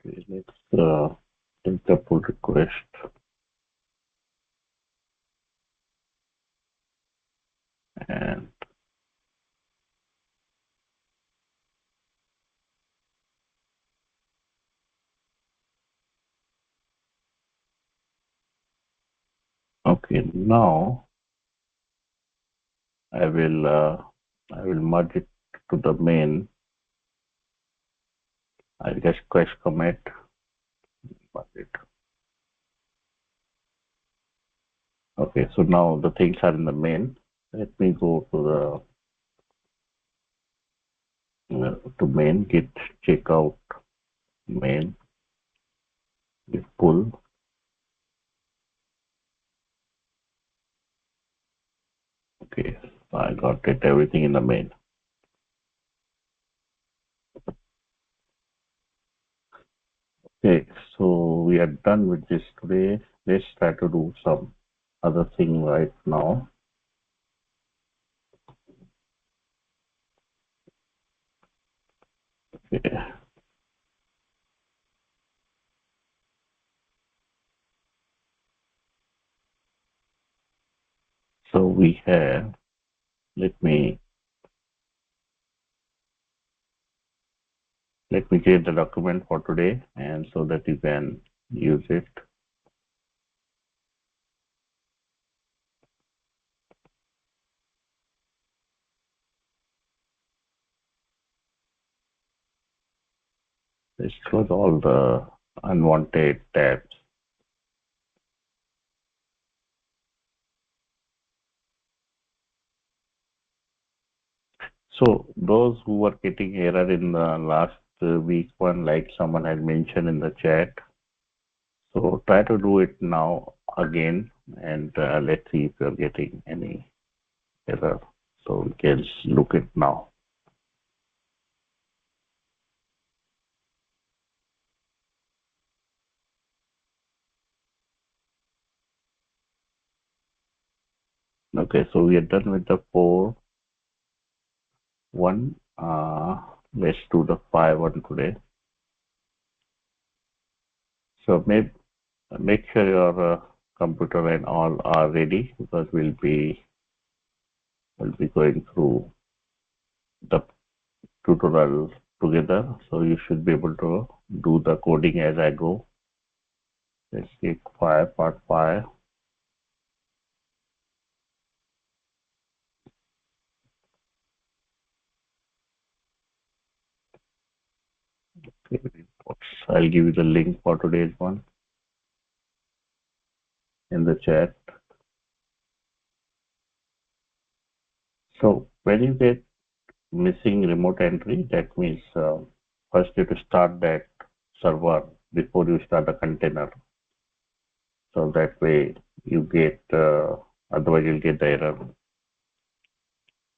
Okay, let's take the pull request. And okay, now I will merge it to the main. I'll just crash commit, merge it. Okay, so now the things are in the main. Let me go to to main, git checkout main, git pull. Okay, I got it, everything in the main. Okay, so we are done with this today. Let's try to do some other thing right now. Okay. So we have, let me create the document for today, and so that you can use it. Let's close all the unwanted tabs. So those who were getting error in the last week one, like someone had mentioned in the chat, so try to do it now again, and let's see if you're getting any error. So we can look it now. Okay, so we are done with the 4 1. Let's do the 5 1 today. So make sure your computer and all are ready, because we'll be going through the tutorial together. So you should be able to do the coding as I go. Let's take 5 part 5. Okay, I'll give you the link for today's one in the chat. So when you get missing remote entry, that means first you have to start that server before you start the container. So that way you get, otherwise you'll get the error.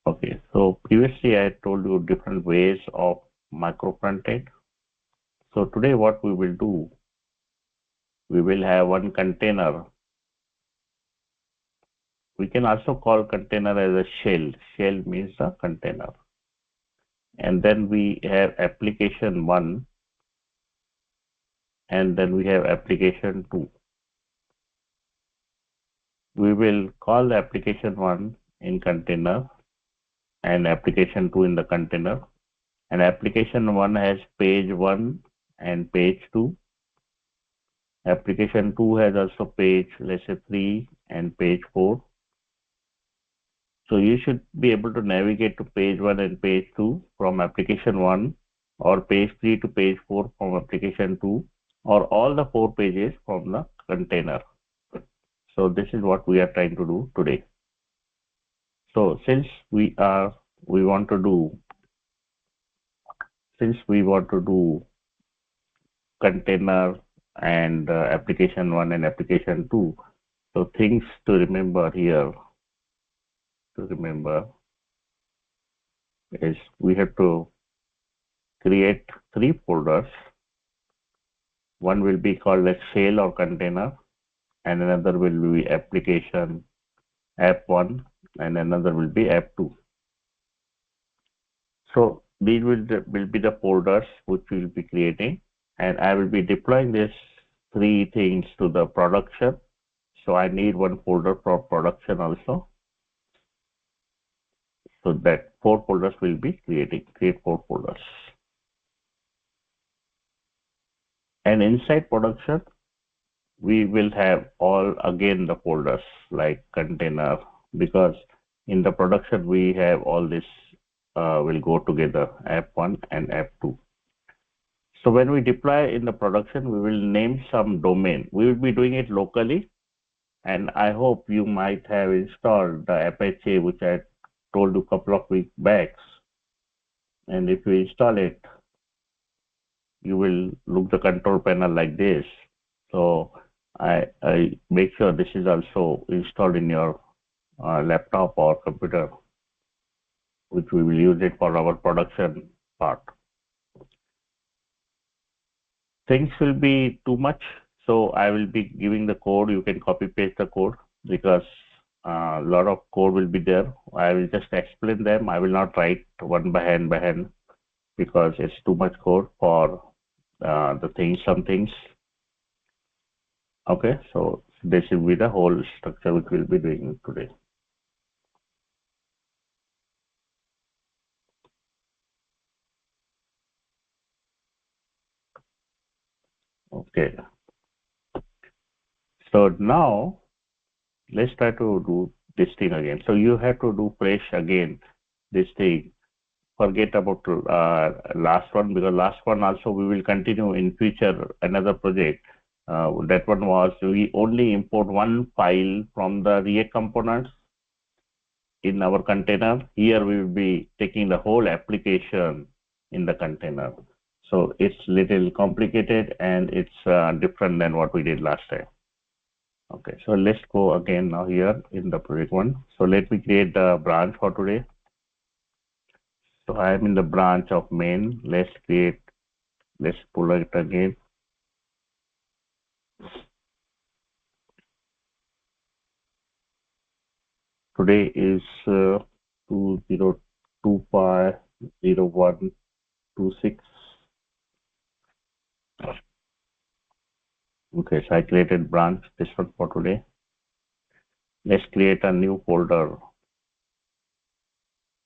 Okay, so previously I told you different ways of micro frontend. So today what we will do, we will have one container. We can also call container as a shell. Shell means a container. And then we have application 1, and then we have application 2. We will call the application 1 in container and application 2 in the container. And application 1 has page 1 and page 2. Application 2 has also page, let's say 3 and page 4. So you should be able to navigate to page 1 and page 2 from application 1, or page 3 to page 4 from application 2, or all the 4 pages from the container. So this is what we are trying to do today. So since we want to do container and application 1 and application 2, so things to remember here, is we have to create 3 folders. One will be called as shell or container, and another will be application app 1, and another will be app 2. So these will be the folders which we will be creating, and I will be deploying these three things to the production. So I need one folder for production also. So that four folders will be create four folders. And inside production, we will have all again the folders like container, because in the production we have all this will go together, app1 and app2. So when we deploy in the production, we will name some domain. We will be doing it locally, and I hope you might have installed the Apache, which I told you a couple of weeks back. And if you install it, you will look the control panel like this. So I make sure this is also installed in your laptop or computer, which we will use it for our production part. Things will be too much, so I will be giving the code. You can copy paste the code, because a lot of code will be there. I will just explain them. I will not write one by hand, because it's too much code for some things. Okay, so this will be the whole structure which we'll be doing today. Okay, so now let's try to do this thing again. So you have to do fresh again this thing. Forget about last one, because last one also we will continue in future another project. That one was we only import one file from the React components in our container. Here we will be taking the whole application in the container. So it's little complicated, and it's different than what we did last time. Okay, so let's go again now here in the project one. So let me create the branch for today. So I am in the branch of main. Let's pull it again. Today is 20250126. Okay, so I created branch this one for today. Let's create a new folder,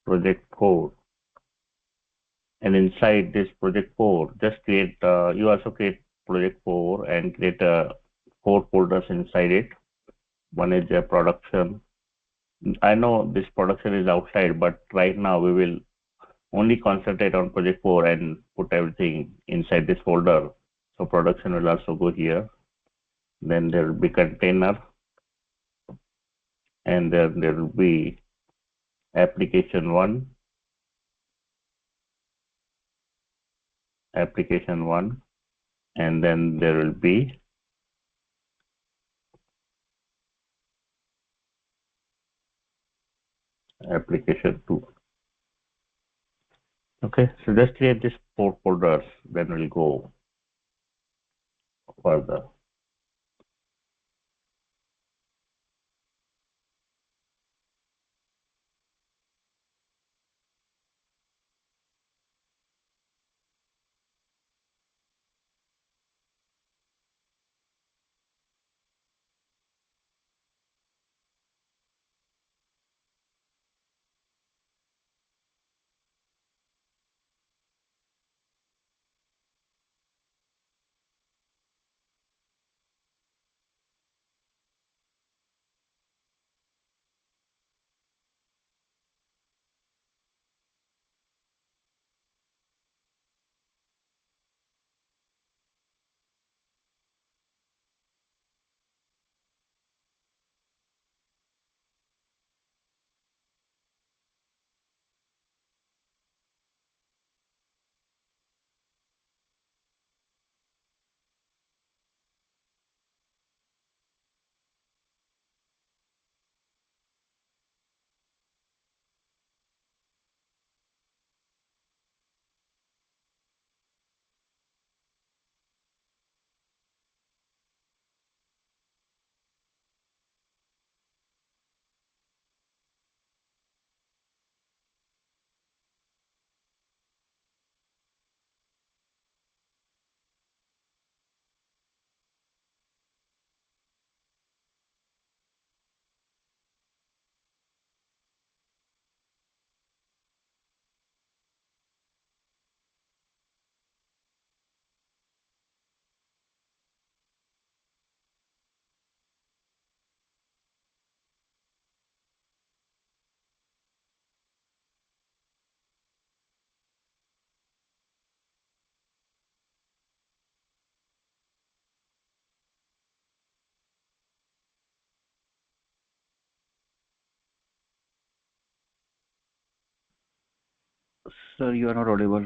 project 4. And inside this project 4, just create, you also create project 4 and create 4 folders inside it. One is a production. I know this production is outside, but right now we will only concentrate on project 4 and put everything inside this folder. So production will also go here. Then there will be container, and then there will be application 1, and then there will be application 2. Okay, so just create these 4 folders, then we'll go further. Sir, you are not audible.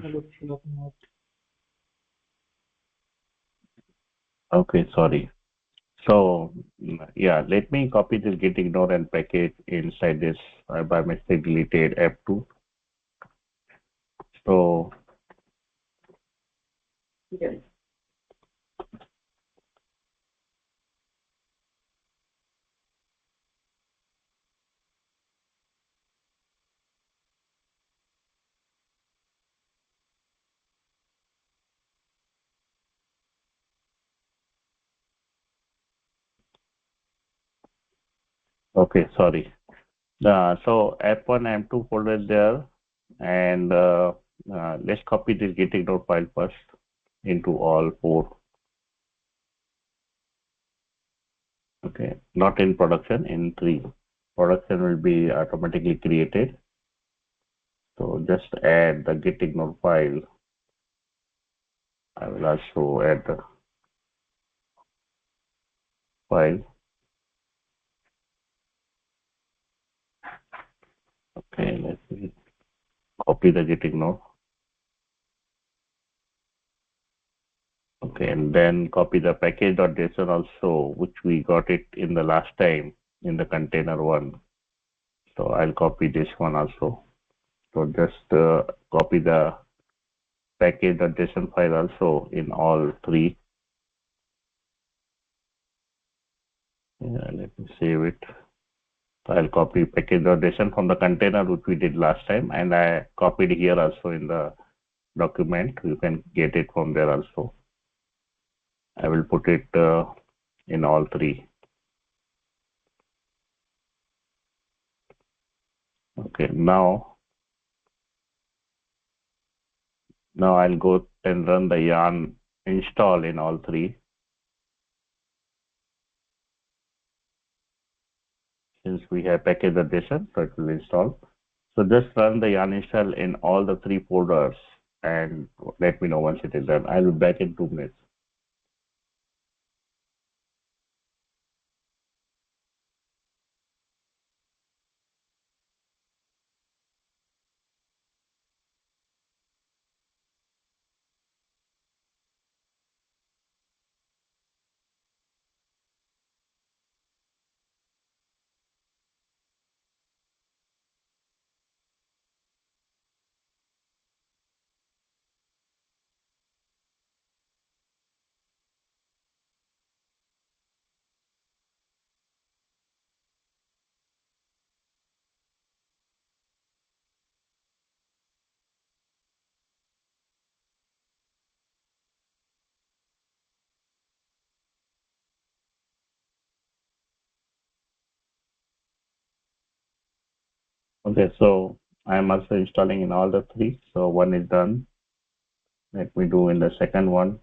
Okay, sorry. So yeah, let me copy this git ignore and package inside this. I by mistake deleted F2. So okay, sorry. So F1 M2 folder is there, and let's copy this git ignore file first into all four. Okay, not in production, in three. Production will be automatically created. So just add the git ignore file. I will also add the file. Okay, let me copy the git ignore. Okay, and then copy the package.json also, which we got it in the last time in the container one. So I'll copy this one also. So just copy the package.json file also in all three. Yeah, let me save it. So I'll copy package.json from the container which we did last time, and I copied here also in the document. You can get it from there also. I will put it in all three. Okay, now I'll go and run the yarn install in all three. Since we have package addition, so it will install. So just run the yarn install in all the three folders and let me know once it is done. I'll be back in 2 minutes. Okay, so I'm also installing in all the three. So one is done. Let me do in the second one.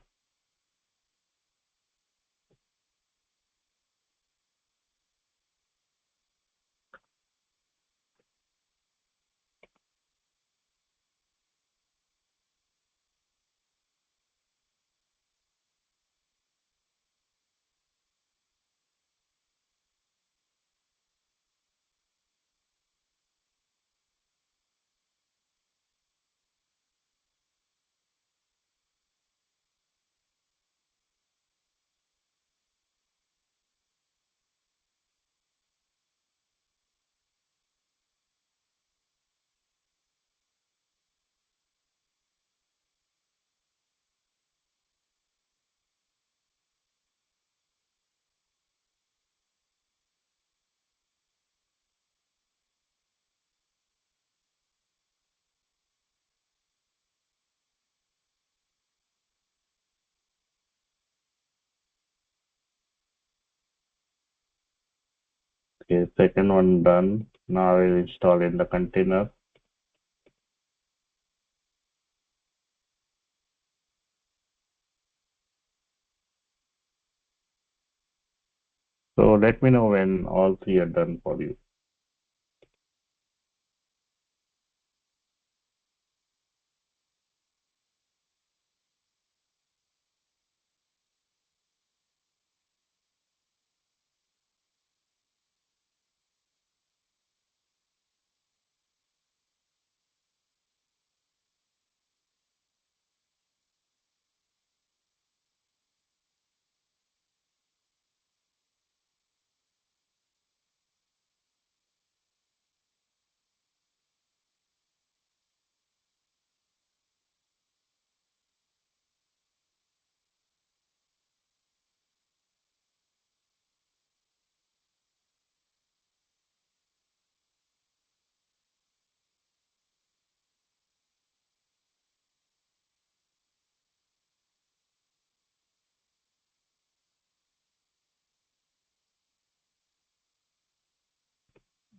Okay, second one done. Now I will install in the container. So let me know when all three are done for you.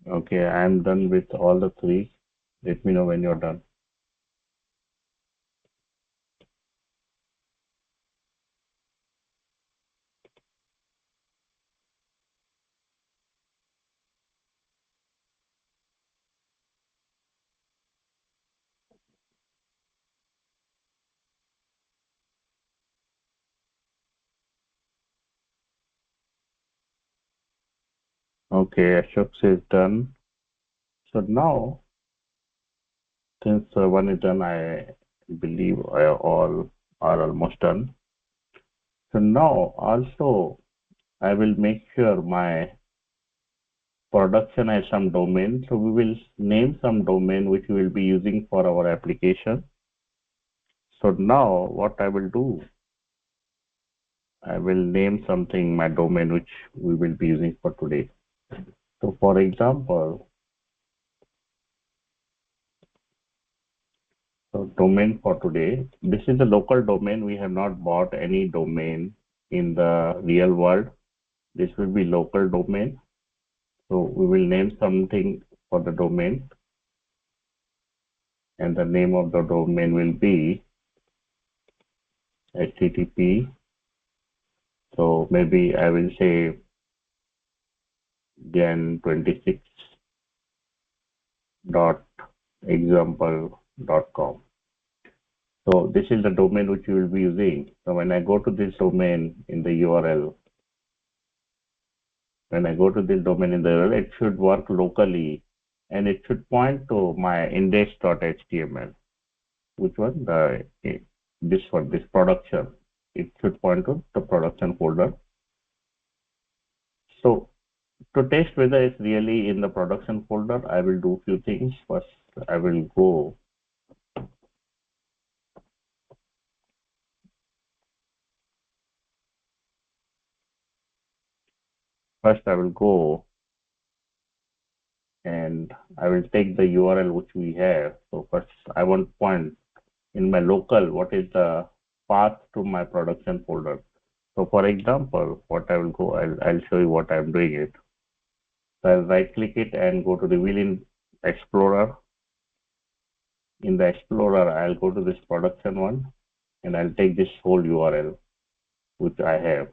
Okay, I'm done with all the three. Let me know when you're done. Okay, Ashok says done. So now, since one is done, I believe all are almost done. So now also I will make sure my production has some domain. So we will name some domain which we will be using for our application. So now what I will do, I will name something my domain which we will be using for today. So for example, so domain for today, this is a local domain. We have not bought any domain in the real world. This will be local domain. So we will name something for the domain, and the name of the domain will be HTTP. So maybe I will say Jan26 dot example dot com. So this is the domain which you will be using. So when I go to this domain in the URL, when I go to this domain in the URL, it should work locally and it should point to my index.html, which was this one, this production. It should point to the production folder. So to test whether it's really in the production folder, I will do few things. First, I will go first I will go and I will take the URL which we have. So first I want point in my local, what is the path to my production folder. So for example, what I will go, I'll show you what I'm doing it. So I'll right click it and go to reveal in Explorer. In the Explorer, I'll go to this production one and I'll take this whole URL which I have.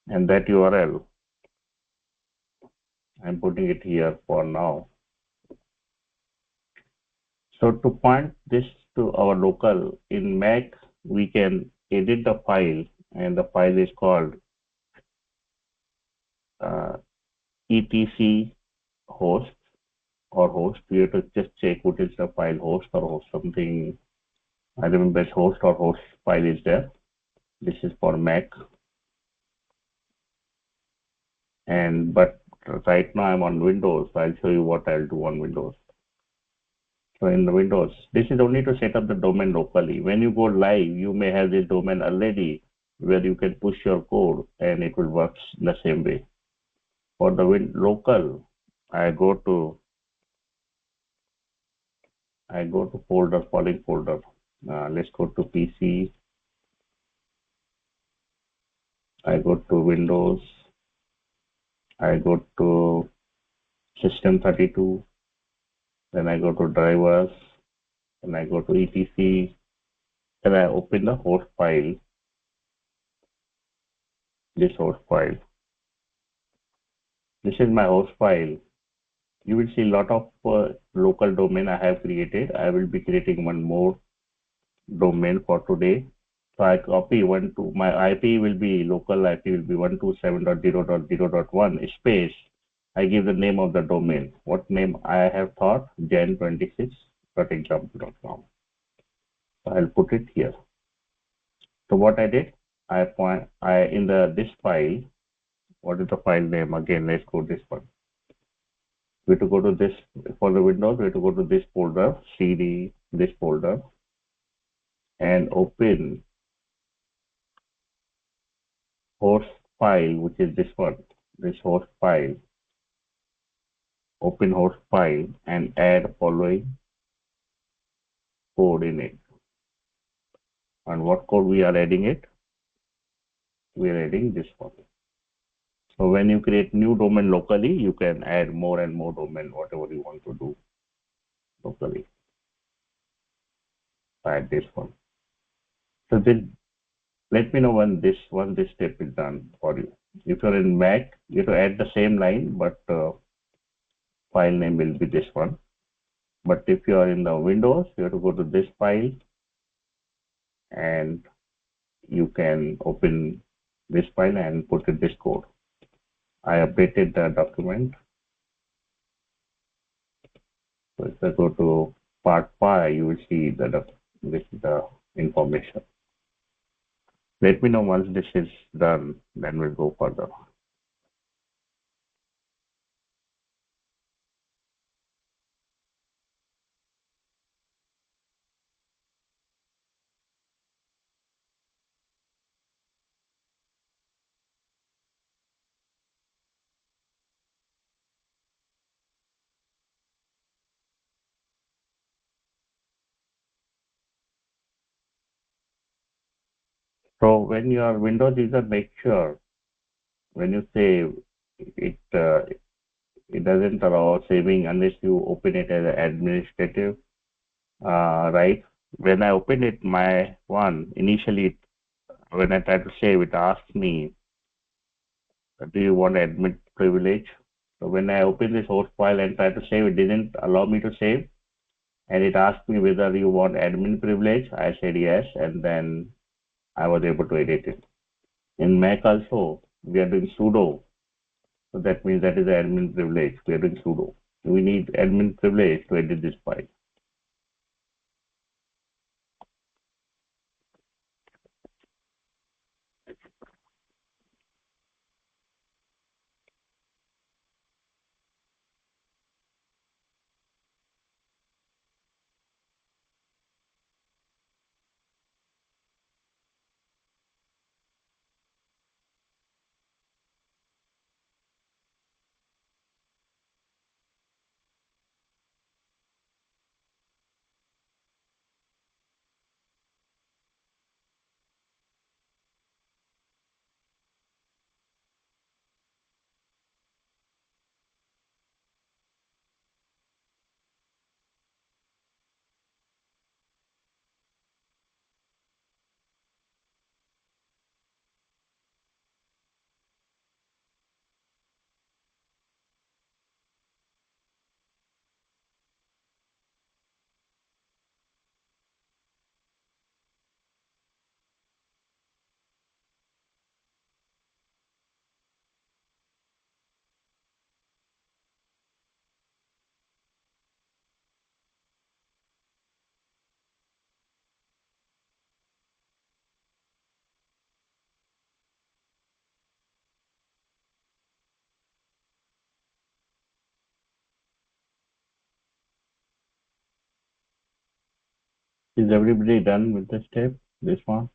And that URL, I'm putting it here for now. So to point this to our local, in Mac, we can edit the file and the file is called etc host or host. We have to just check what is the file, host or host something. I remember it's host or host file is there. This is for Mac. And but right now I'm on Windows, so I'll show you what I'll do on Windows. So in the Windows, this is only to set up the domain locally. When you go live, you may have this domain already where you can push your code and it will work the same way. For the local, I go to folder, following folder. Let's go to PC. I go to Windows. I go to System32. Then I go to drivers. Then I go to etc. Then I open the host file. This host file. This is my host file. You will see a lot of local domain I have created. I will be creating one more domain for today. So I copy my IP will be local IP will be 127.0.0.1 space. I give the name of the domain. What name I have thought? Jan26.example.com. So I'll put it here. So what I did, in this file, what is the file name? Again, let's go this one. We have to go to this for the Windows. We have to go to this folder, CD, this folder, and open host file, which is this one, this host file. Open host file and add following code in it. And what code we are adding it? We are adding this one. So when you create new domain locally, you can add more and more domain, whatever you want to do locally. Add this one. So then let me know when this step is done for you. If you're in Mac, you have to add the same line, but file name will be this one. But if you are in the Windows, you have to go to this file and you can open this file and put in this code. I updated the document. So if I go to part 5, you will see that this is the information. Let me know once this is done, then we'll go further. So when you are Windows user, make sure when you save it, it doesn't allow saving unless you open it as an administrative, right? When I opened it, my one initially, when I tried to save it, asked me, "Do you want admin privilege?" So when I opened this host file and tried to save, it didn't allow me to save, and it asked me whether you want admin privilege. I said yes, and then I was able to edit it. In Mac also, we are doing sudo. So that means that is the admin privilege. We are doing sudo. We need admin privilege to edit this file. Is everybody done with the step? This one?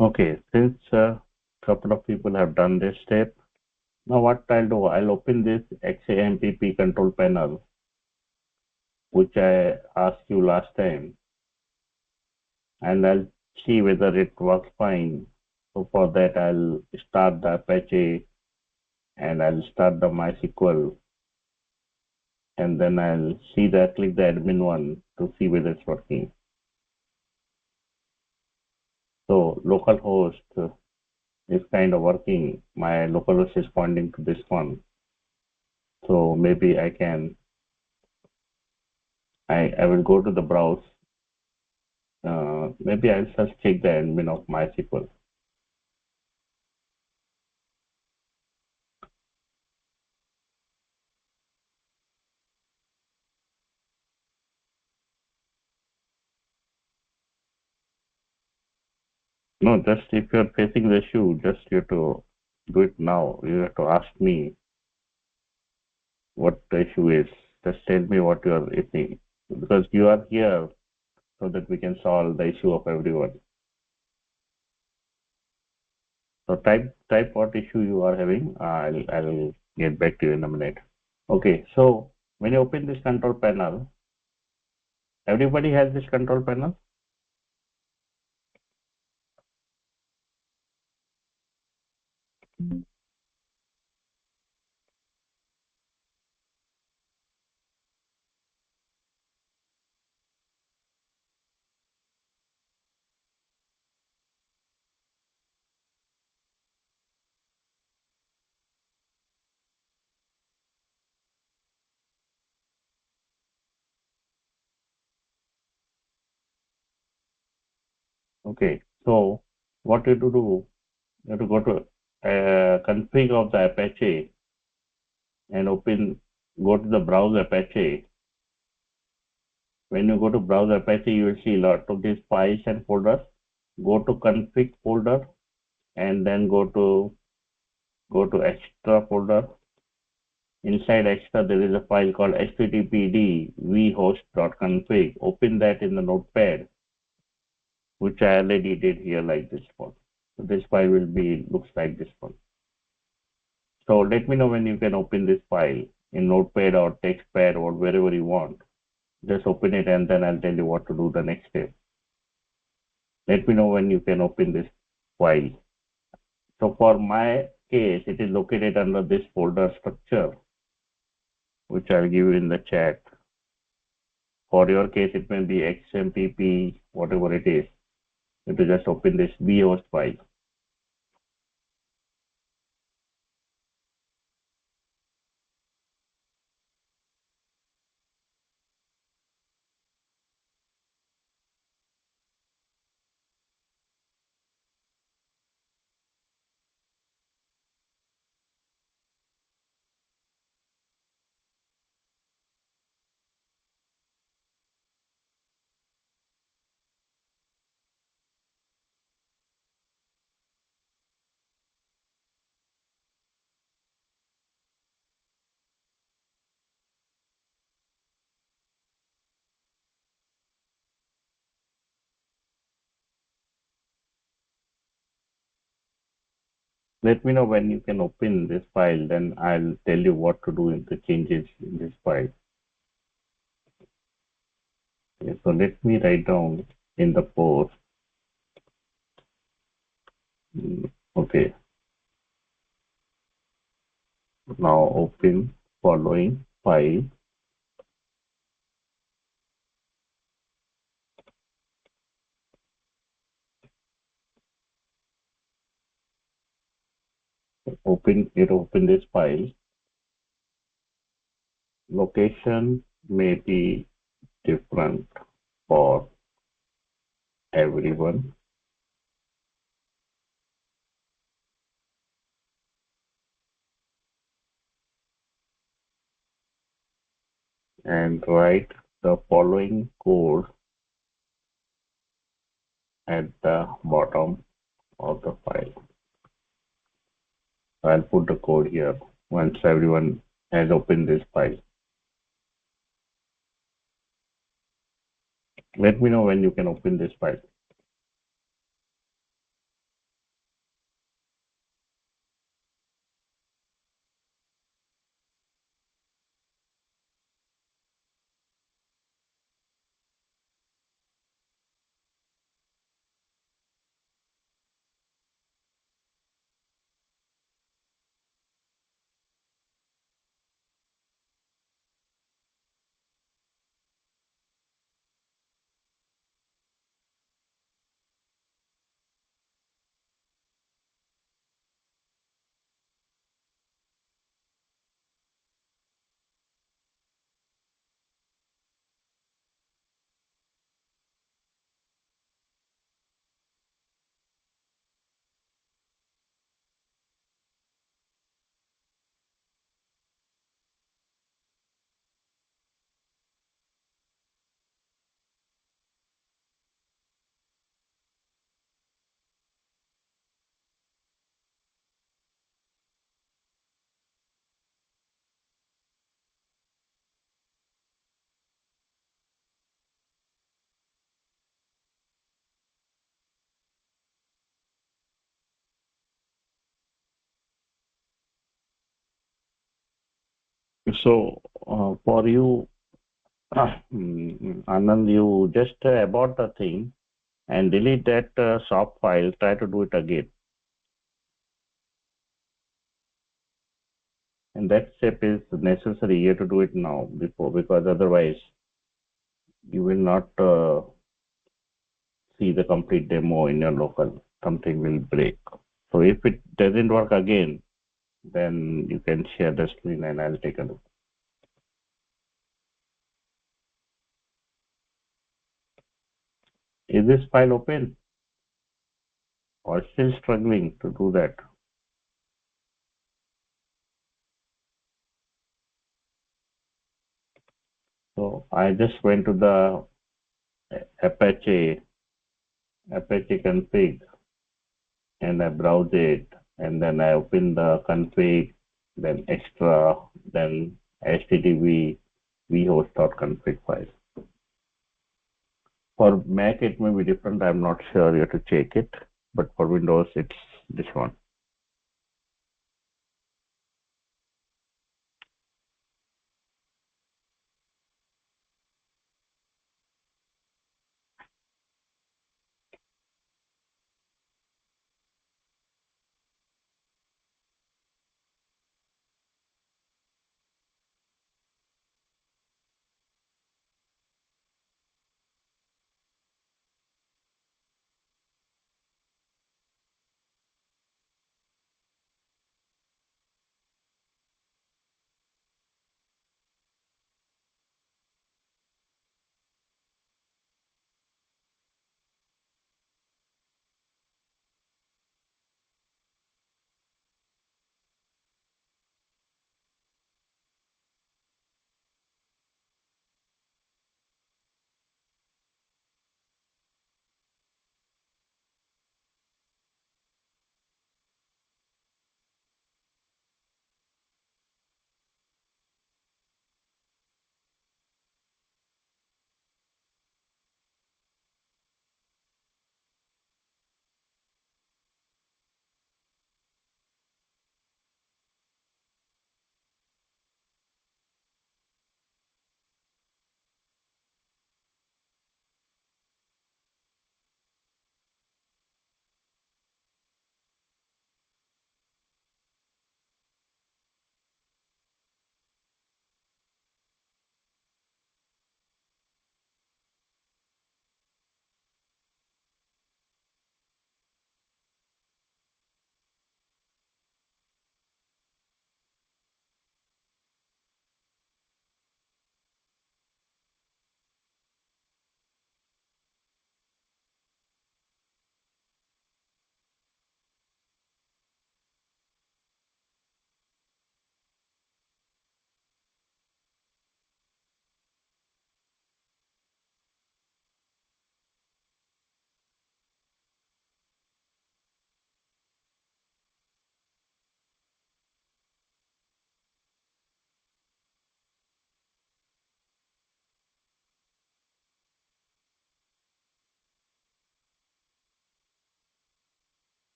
Okay, since a couple of people have done this step, now what I'll do, I'll open this XAMPP control panel, which I asked you last time, and I'll see whether it works fine. So for that, I'll start the Apache and I'll start the MySQL, and then I'll click the admin one to see whether it's working. So localhost is kind of working. My localhost is pointing to this one. So maybe I will go to the browse. Maybe I'll just check the admin of MySQL. No, just if you're facing the issue, just you have to do it now. You have to ask me what the issue is. Just tell me what you are facing because you are here so that we can solve the issue of everyone. So type what issue you are having. I'll get back to you in a minute. Okay, so when you open this control panel, everybody has this control panel. Okay, so what you have to do, you have to go to config of the Apache and go to the browse Apache. When you go to browse Apache, you will see a lot of these files and folders. Go to config folder and then go to extra folder. Inside extra, there is a file called httpd vhost.config. Open that in the notepad, which I already did here like this one. So this file looks like this one. So let me know when you can open this file in notepad or textpad or wherever you want. Just open it and then I'll tell you what to do the next step. Let me know when you can open this file. So for my case, it is located under this folder structure, which I'll give you in the chat. For your case, it may be XMPP, whatever it is. You have to just open this vhost file. Let me know when you can open this file, then I'll tell you what to do in the changes in this file. Okay, so let me write down in the post. Okay, now open following file. Open this file. Location may be different for everyone. And write the following code at the bottom of the file. I'll put the code here once everyone has opened this file. Let me know when you can open this file. So for you, Anand, you just abort the thing and delete that shop file. Try to do it again, and that step is necessary. You have to do it now before, because otherwise you will not see the complete demo in your local. Something will break. So if it doesn't work again, then you can share the screen and I'll take a look. Is this file open or still struggling to do that? So I just went to the Apache config and I browse it, and then I open the config, then extra, then http vhost.config file. For Mac, it may be different. I'm not sure. You have to check it. But for Windows, it's this one.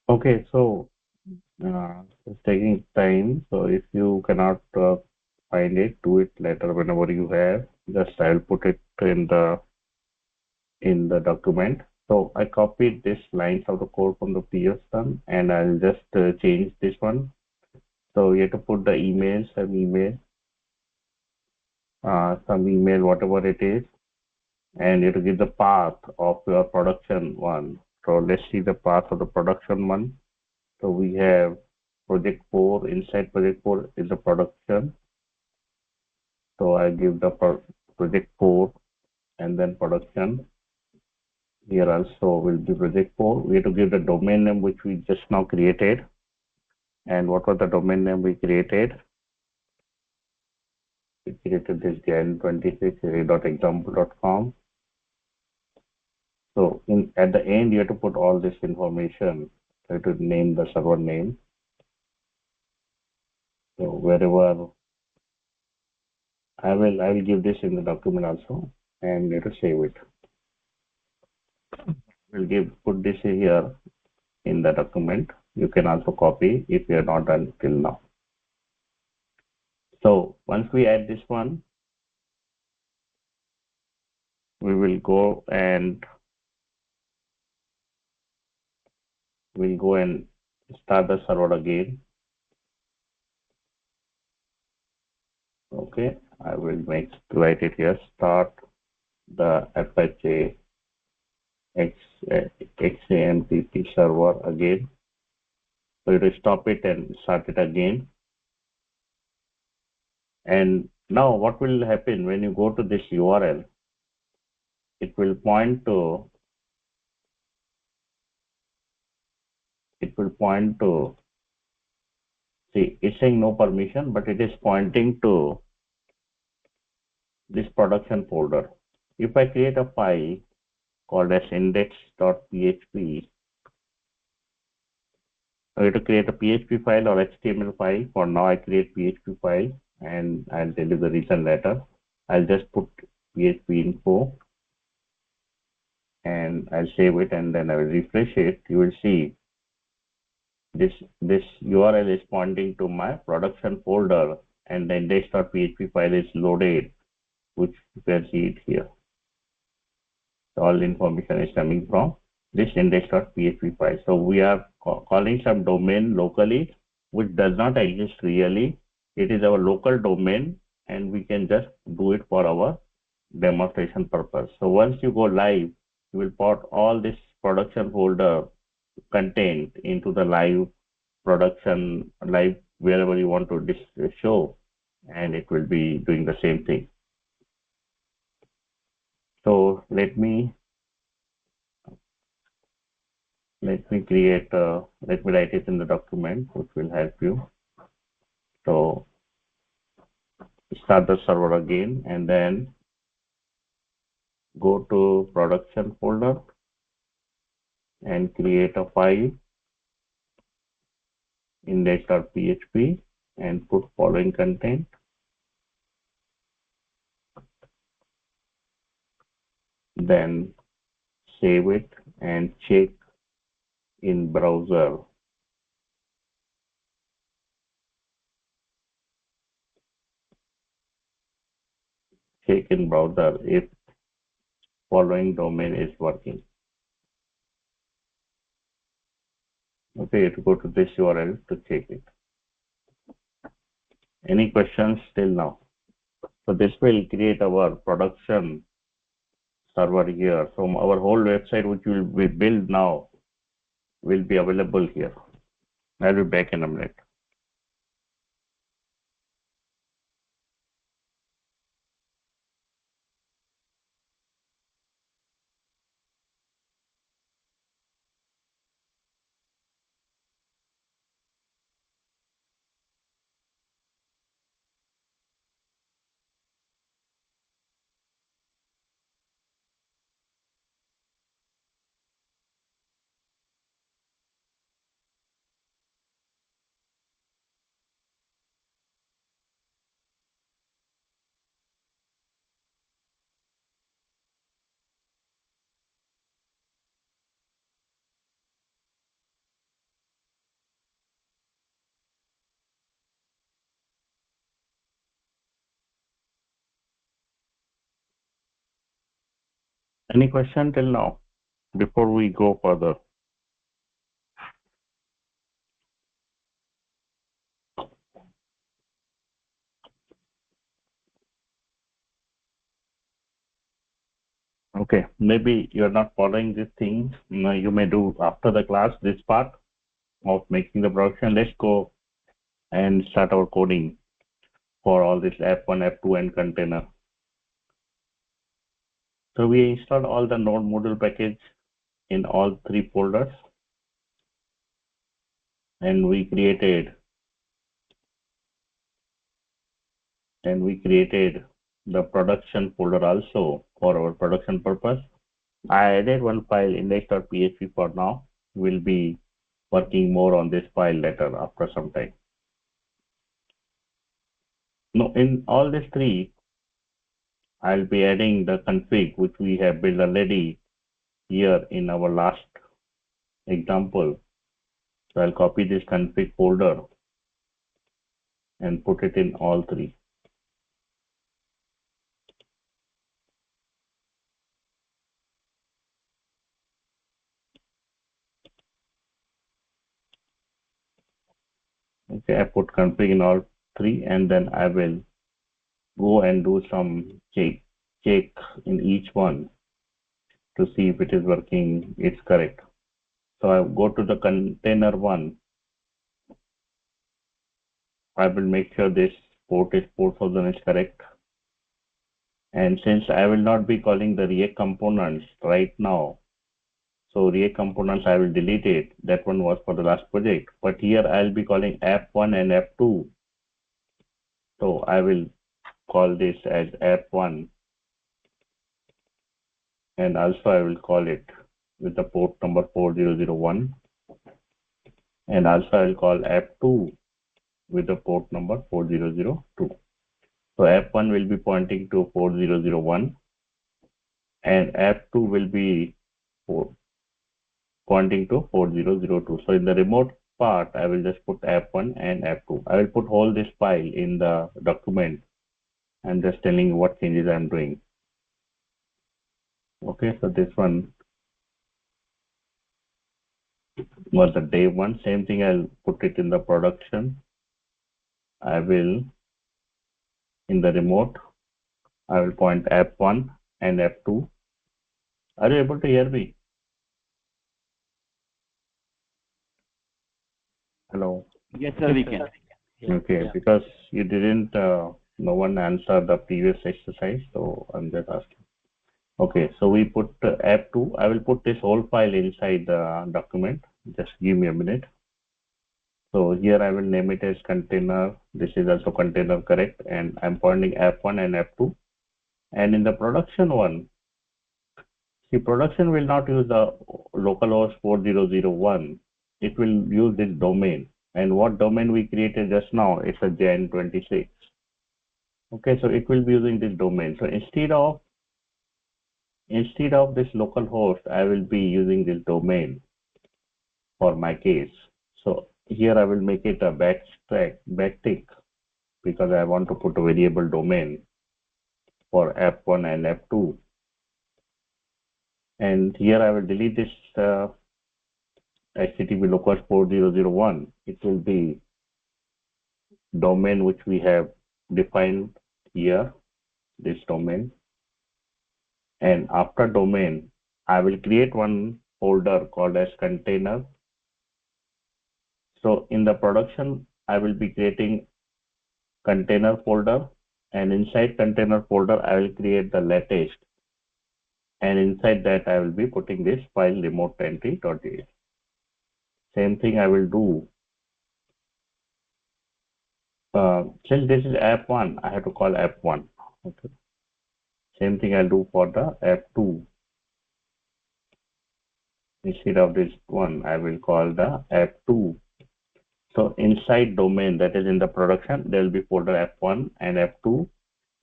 Okay, so it's taking time. So if you cannot find it, do it later whenever you have. Just I'll put it in the document. So I copied this lines of the code from the previous one, and I'll just change this one. So you have to put the email, some email, whatever it is, and you have to give the path of your production one. So let's see the path of the production one. So we have project 4. Inside project 4 is the production. So I give the project 4 and then production. Here also will be project 4. We have to give the domain name which we just now created. And what was the domain name we created? We created this jan26.example.com. So at the end, you have to put all this information. You have to name the server name. So wherever I will give this in the document also. and need to save it. We'll put this here in the document. You can also copy if you are not done till now. So once we add this one, we will go and start the server again. Okay, I will write it here. Start the Apache XAMPP server again. So you stop it and start it again. And now what will happen when you go to this URL? It will point to see, it's saying no permission, but it is pointing to this production folder. If I create a file called as index.php, I have to create a PHP file or HTML file. For now, I create PHP file and I'll tell you the reason later. I'll just put PHP info and I'll save it and then I will refresh it. You will see this URL is pointing to my production folder and the index.php file is loaded, which you can see it here. All information is coming from this index.php file. So we are calling some domain locally, which does not exist really. It is our local domain and we can just do it for our demonstration purpose. So once you go live, you will put all this production folder content into the live production, live wherever you want to show, and it will be doing the same thing. So let me create, let me write it in the document, which will help you. So start the server again and then go to production folder and create a file index.php and put following content. Then save it and check in browser. Check in browser if following domain is working. Okay, to go to this URL to check it. Any questions till now? So this will create our production server here. So our whole website, which will be built now, will be available here. I'll be back in a minute. Any question till now before we go further? Okay, maybe you're not following this thing. You may do after the class this part of making the production. Let's go and start our coding for all this app1, app2, and container. So we installed all the node module package in all three folders, and we created the production folder also for our production purpose. I added one file index.php for now. We'll be working more on this file later after some time. No, in all these three, I'll be adding the config which we have built already here in our last example. So I'll copy this config folder and put it in all three. Okay, I put config in all three, and then I will go and do some check in each one to see if it is working, it's correct. So I go to the container one. I will make sure this port is 4000 is correct. And since I will not be calling the React components right now, so React components I will delete it. That one was for the last project. But here I'll be calling app1 and app2. So I will call this as app1, and also I will call it with the port number 4001, and also I will call app2 with the port number 4002. So app1 will be pointing to 4001, and app2 will be pointing to 4002. So in the remote part, I will just put app1 and app2. I will put all this file in the document and just telling what changes I'm doing. Okay, so this one was the day one. Same thing, I'll put it in the production. I will, in the remote, I will point app1 and app2. Are you able to hear me? Hello. Yes, sir, we can. Yeah. Okay, Yeah. because you didn't, no one answered the previous exercise, so I'm just asking. Okay, so we put app2. I will put this whole file inside the document. Just give me a minute. So here I will name it as container. This is also container, correct? And I'm pointing app1 and app2. And in the production one, see, production will not use the localhost 4001. It will use this domain. And what domain we created just now? It's a Jan 26. Okay, so it will be using this domain. So instead of this localhost, I will be using this domain for my case. So here I will make it a backtick because I want to put a variable domain for app1 and app2. And here I will delete this HTTP localhost 4001. It will be domain which we have defined here, this domain. And after domain, I will create one folder called as container. So in the production, I will be creating container folder, and inside container folder, I will create the latest. And inside that, I will be putting this file remote entry.js. Same thing I will do. Since this is app1, I have to call app1. Okay. Same thing I'll do for the app2. Instead of this one, I will call the app2. So inside domain, that is in the production, there will be folder app1 and app2.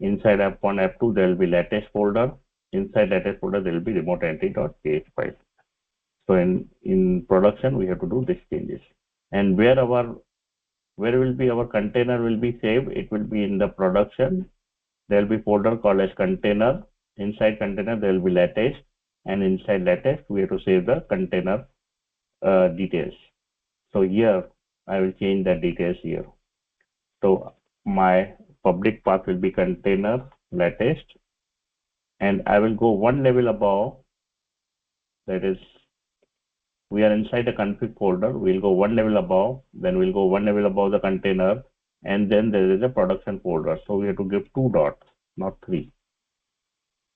Inside app1, app2, there will be latest folder. Inside latest folder, there will be remote entry.js file. So in production, we have to do these changes. And where will be our container will be saved? It will be in the production. There will be folder called as container. Inside container, there will be latest. And inside latest, we have to save the container details. So here, I will change the details here. So my public path will be container latest. And I will go one level above. That is, we are inside the config folder. We'll go one level above. Then we'll go one level above the container. And then there is a production folder. So we have to give 2 dots, not 3.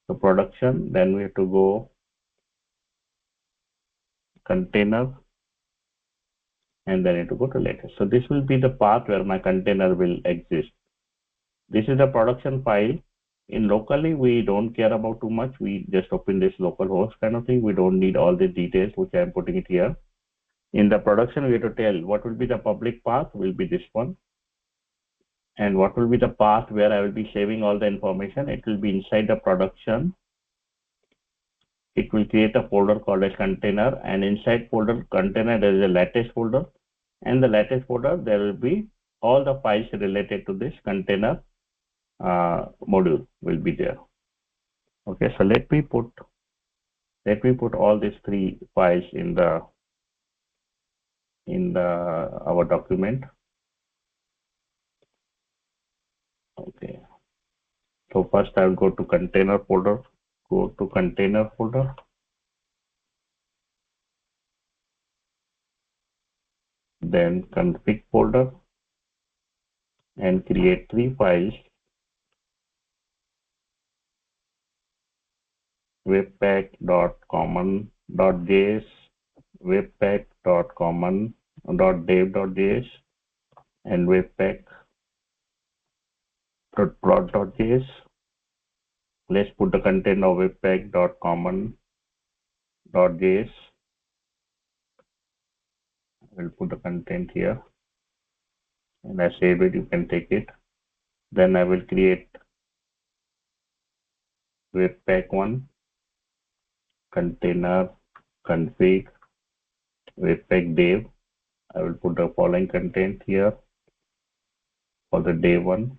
So production, then we have to go container, and then I have to go to latest. So this will be the path where my container will exist. This is the production file. In locally, we don't care about too much. We just open this local host kind of thing. We don't need all the details, which I'm putting it here. In the production, we have to tell what will be the public path will be this one. And what will be the path where I will be saving all the information? It will be inside the production. It will create a folder called as container, and inside folder container there is a latest folder, and the latest folder there will be all the files related to this container module will be there. Okay, so let me put all these three files in the our document. Okay, so first I will go to container folder, then config folder, and create three files: webpack.common.js, webpack.common.dev.js, and webpack.plot.js. Let's put the content of webpack.common.js. I will put the content here, and I save it. You can take it. Then I will create webpack1 container config webpack dev. I will put the following content here for the day one.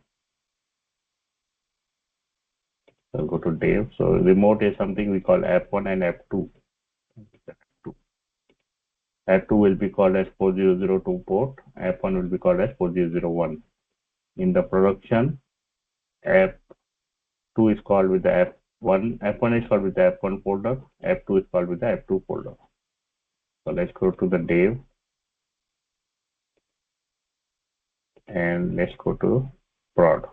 I'll go to dev. So remote is something we call app1 and app2. App2 will be called as 4002 port. App1 will be called as 4001. In the production, app2 is called with the app1. App1 is called with the app1 folder. App2 is called with the app2 folder. So let's go to the dev, and let's go to prod.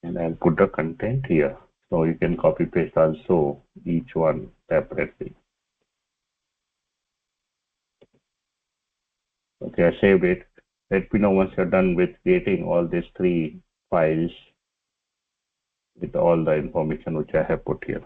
And I'll put the content here. So you can copy paste also each one separately. Okay, I saved it. Let me know once you're done with creating all these three files with all the information which I have put here.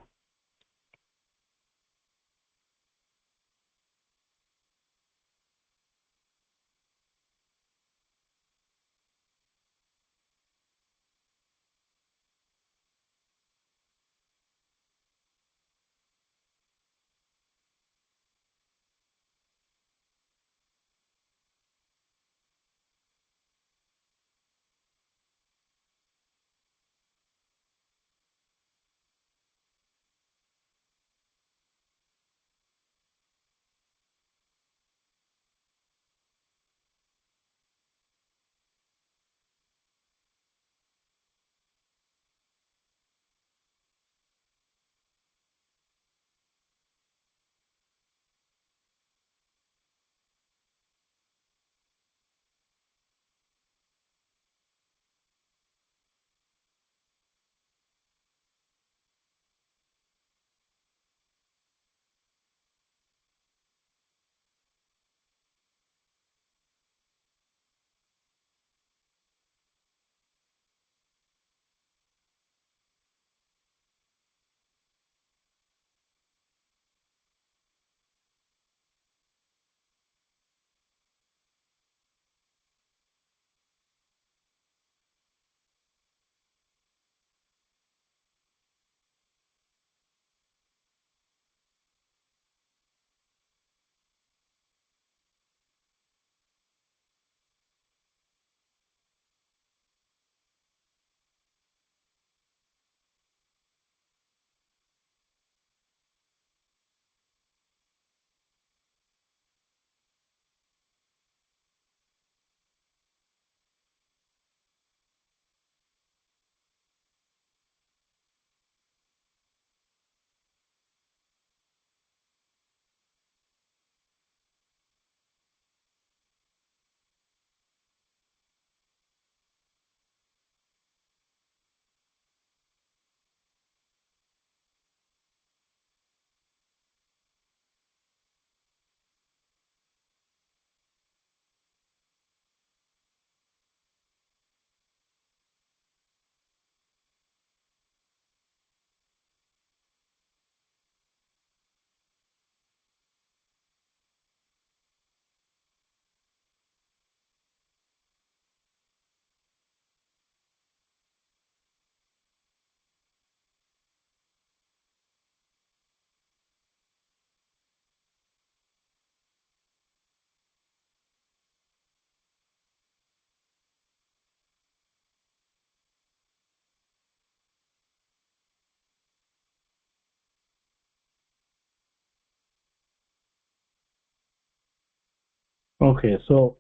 Okay, so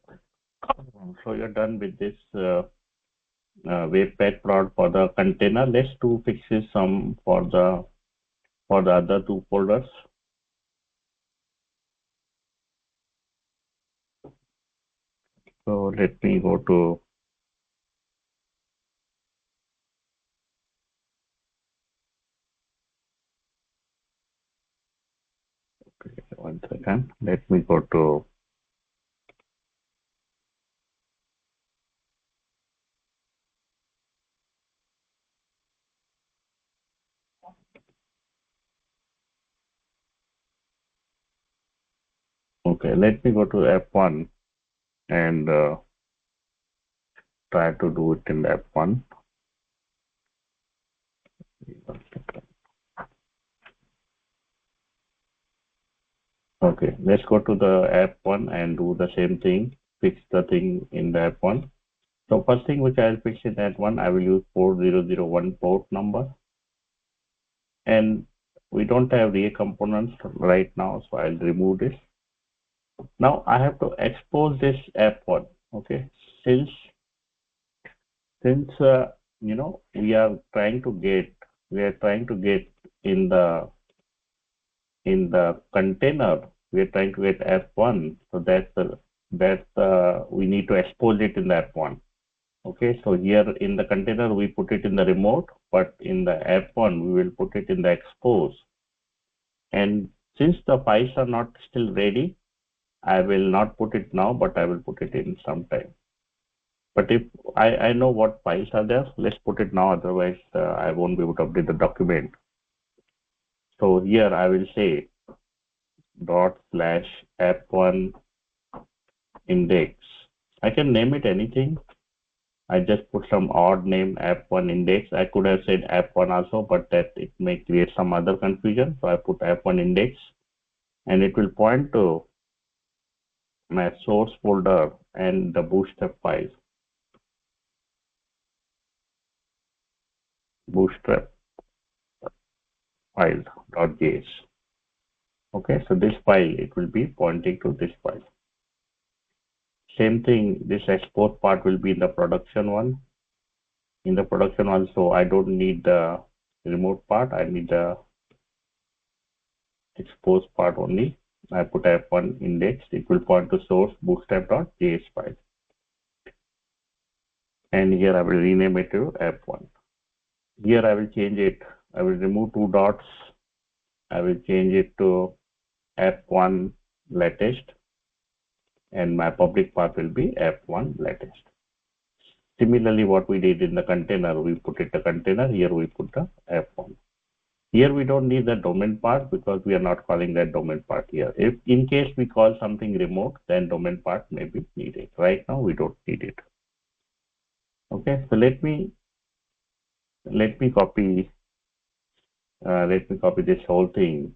you're done with this webpack plot for the container. Let's do fixes some for the other two folders. So let me go to one second. Let me go to okay. Let me go to F1 and try to do it in F1. Okay, let's go to the F1 and do the same thing. Fix the thing in the F1. So first thing which I'll fix in that one, I will use 4001 port number. And we don't have real components right now, so I'll remove this. Now I have to expose this F1. Okay, since you know we are trying to get in the container, we are trying to get F1. So that's we need to expose it in the F1. Okay, so here in the container we put it in the remote, but in the F1 we will put it in the expose. And since the files are not still ready, I will not put it now, but I will put it in some time. But if I know what files are there, let's put it now, otherwise I won't be able to update the document. So here I will say dot slash F1 index. I can name it anything. I just put some odd name F1 index. I could have said F1 also, but that it may create some other confusion. So I put F1 index and it will point to my source folder and the bootstrap file, bootstrap file.js. Okay, so this file, it will be pointing to this file. Same thing, this export part will be in the production one. In the production one, so I don't need the remote part, I need the expose part only. I put F1 index, it will point to source bootstrap.js file. And here I will rename it to F1. Here I will change it, I will remove two dots, I will change it to F1 latest, and my public path will be F1 latest. Similarly, what we did in the container, we put it the container, here we put the F1. Here we don't need the domain part because we are not calling that domain part here. If in case we call something remote, then domain part may be needed. Right now we don't need it. Okay, so let me copy this whole thing.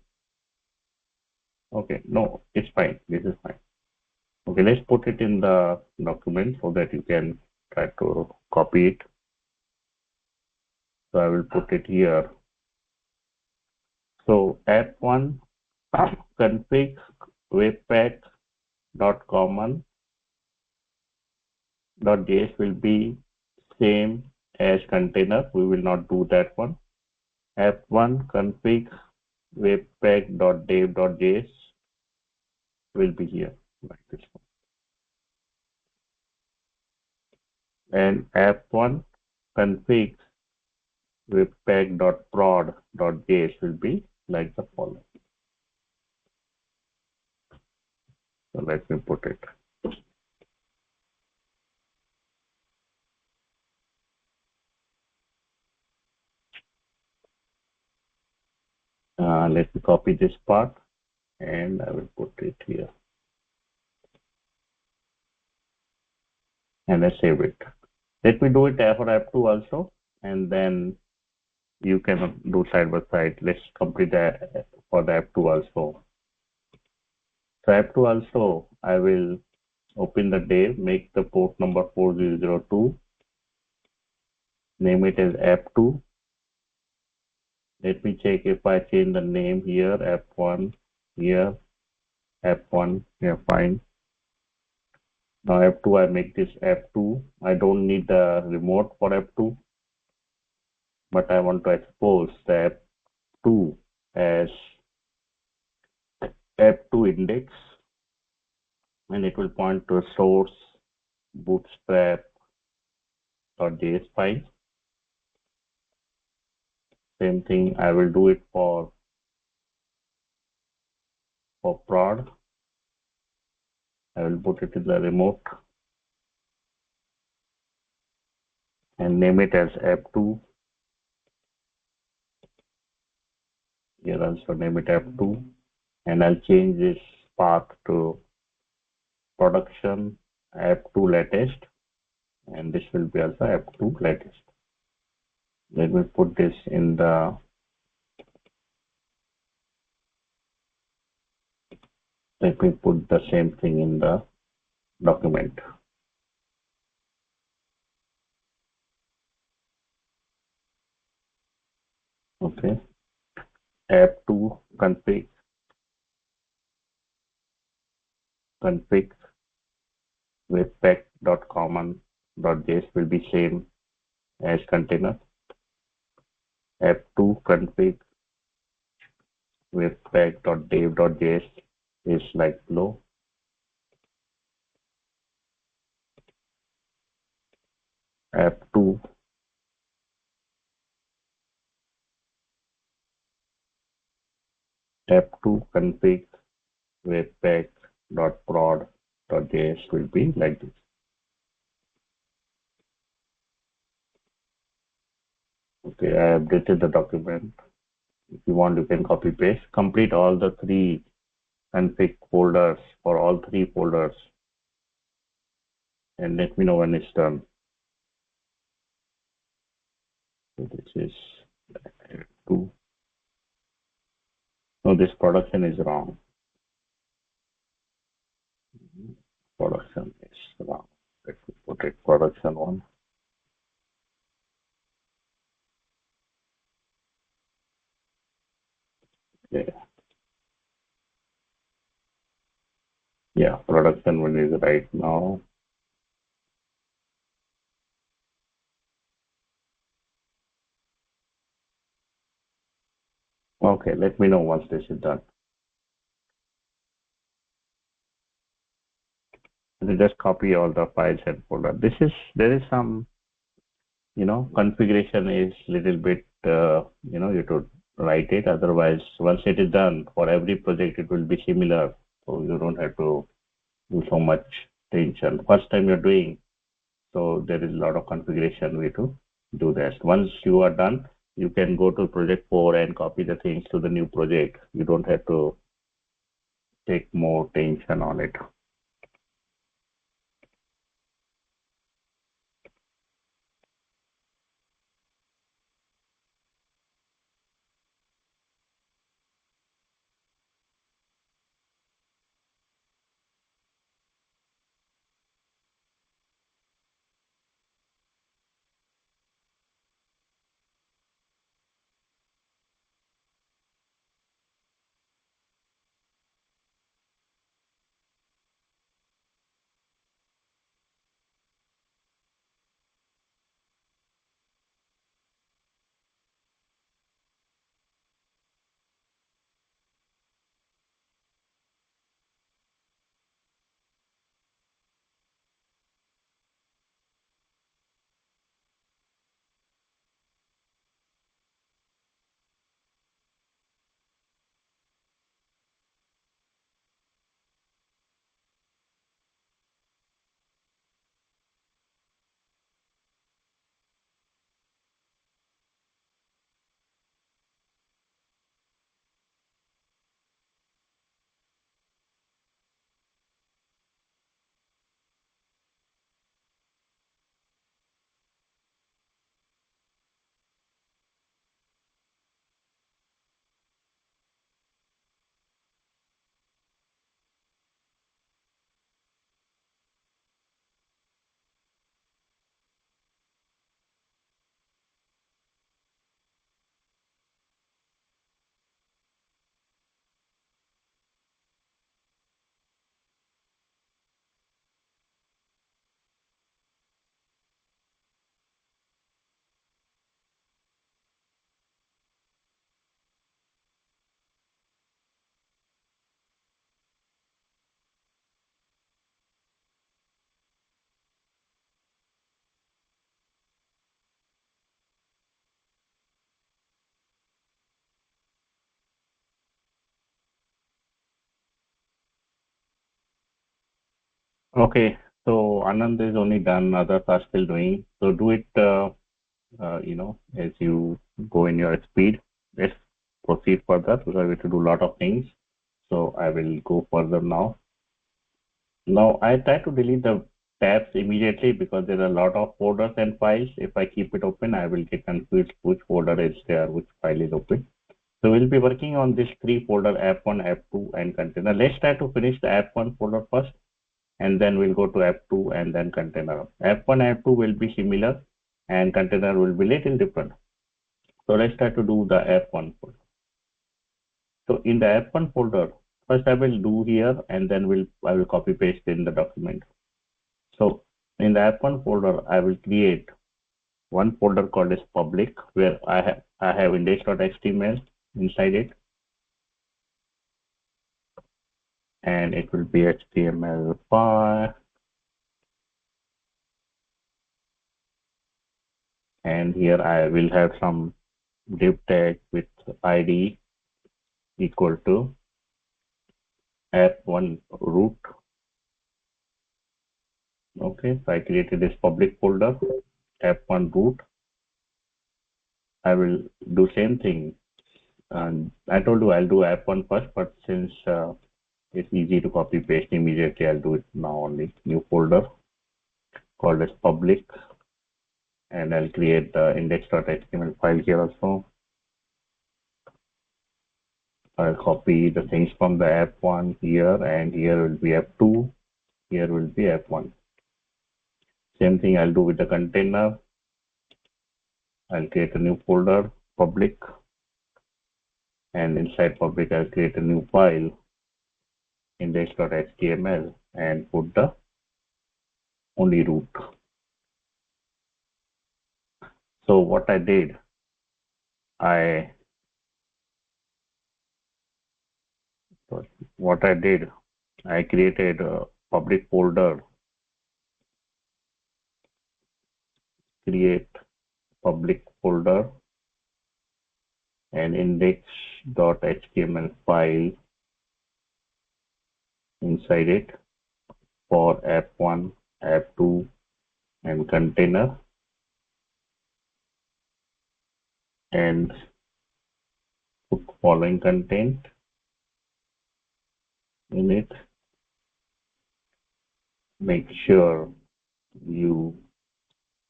Okay, no, it's fine. This is fine. Okay, let's put it in the document so that you can try to copy it. So I will put it here. So F1 config webpack.common.js will be same as container. We will not do that one. F1 config webpack.dev.js will be here like this one. And F1 config webpack.prod.js will be like the following. So let me put it. Let me copy this part and I will put it here and I save it. Let me do it for F2 also, and then you can do side by side. Let's complete that for the F2 also. So F2 also, I will open the div, make the port number 4002, name it as F2. Let me check if I change the name here, F1, here, F1, here, fine. Now F2, I make this F2. I don't need the remote for F2, but I want to expose the F2 as F2 index, and it will point to a source bootstrap.js file. Same thing, I will do it for prod. I will put it in the remote and name it as F2. Here also name it F2, and I'll change this path to production F2 latest, and this will be also F2 latest. Let me put this in the, let me put the same thing in the document. Okay, F2 config webpack.common.js will be same as container. F2 config webpack.dev.js is like below. F2 config webpack.prod.js will be like this. Okay, I updated the document. If you want, you can copy paste. Complete all the three config folders for all three folders, and let me know when it's done. So this is two. No, this production is wrong. Production is wrong. Let me put it production one. Okay. Yeah, production one is right now. Okay, let me know once this is done. You just copy all the files and folder. There is some, configuration is little bit, you have to write it. Otherwise, once it is done, for every project, it will be similar. So you don't have to do so much tension. First time you're doing, so there is a lot of configuration way to do this. Once you are done, you can go to project 4 and copy the things to the new project. You don't have to take more tension on it. Okay, so Anand is only done, others are still doing. So do it, as you go in your speed. Let's proceed further because we have to do a lot of things. So I will go further now. Now I try to delete the tabs immediately because there are a lot of folders and files. If I keep it open, I will get confused which folder is there, which file is open. So we'll be working on this three folder app1, app2 and container. Let's try to finish the app1 folder first and then we'll go to app2 and then container. App1, app2 will be similar and container will be little different. So let's try to do the app1 folder. So in the app1 folder, first I will do here and then I will copy paste in the document. So in the app1 folder, I will create one folder called as public where I have index.html inside it and it will be HTML5 and here I will have some div tag with ID equal to app1 root. Okay, so I created this public folder app1 root. I will do same thing and I told you I'll do app1 first, but since it's easy to copy paste immediately, I'll do it now only. New folder called as public and I'll create the index.html file here also. I'll copy the things from the app1 here and here will be app2, here will be app1. Same thing I'll do with the container. I'll create a new folder, public, and inside public I'll create a new file, index.html, and put the only root. So what I did, I what I did, I created a public folder, create public folder, and index.html file inside it for app1, app2, and container, and put following content in it. Make sure you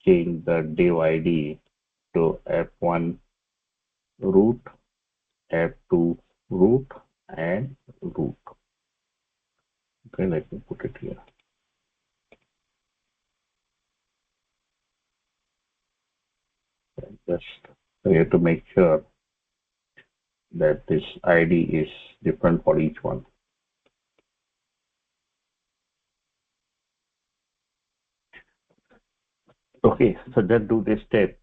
change the div ID to app1 root, app2 root, and root. Okay, let me put it here. Just we have to make sure that this ID is different for each one. Okay, so just do this step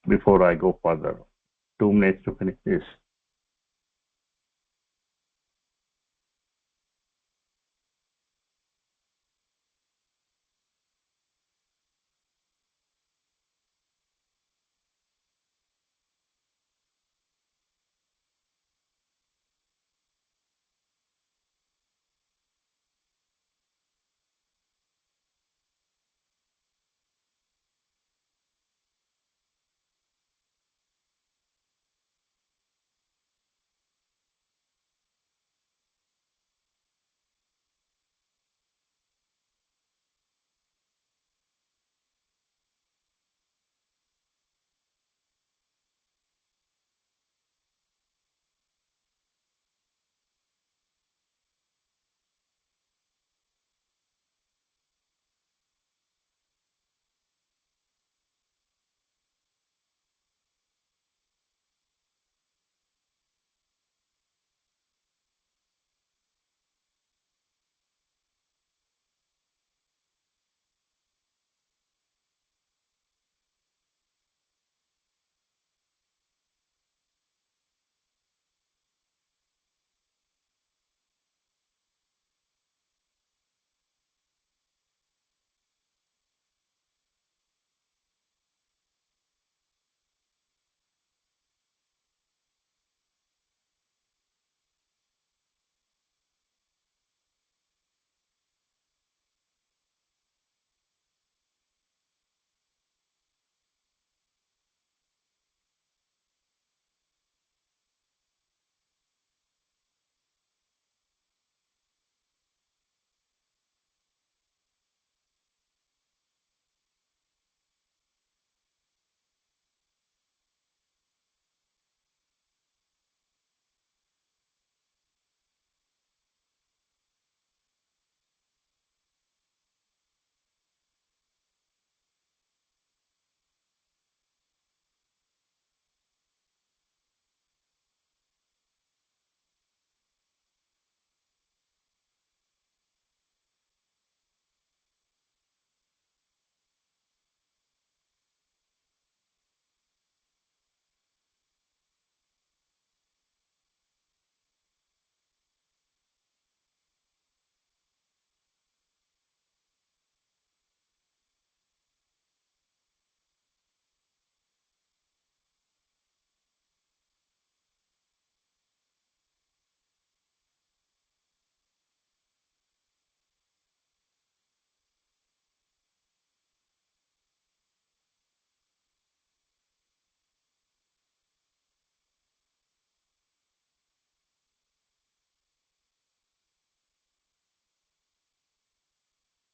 before I go further. 2 minutes to finish this.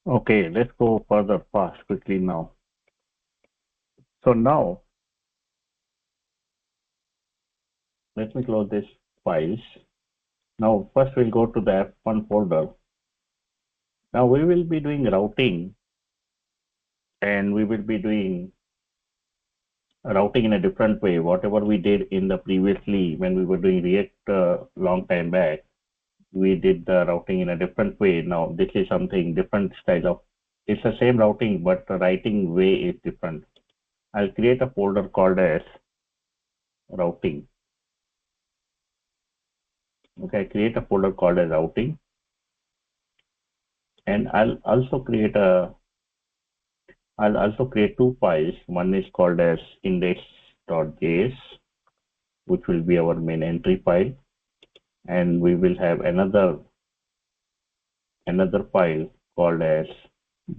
Okay, let's go further fast quickly now. So now let me close this files. Now first we'll go to the F1 folder. Now we will be doing routing, and we will be doing routing in a different way. Whatever we did in the previously when we were doing React long time back, we did the routing in a different way. Now this is something different style of. It's the same routing, but the writing way is different. I'll create a folder called as routing. Okay, create a folder called as routing, and I'll also create two files. One is called as index.js, which will be our main entry file, and we will have another file called as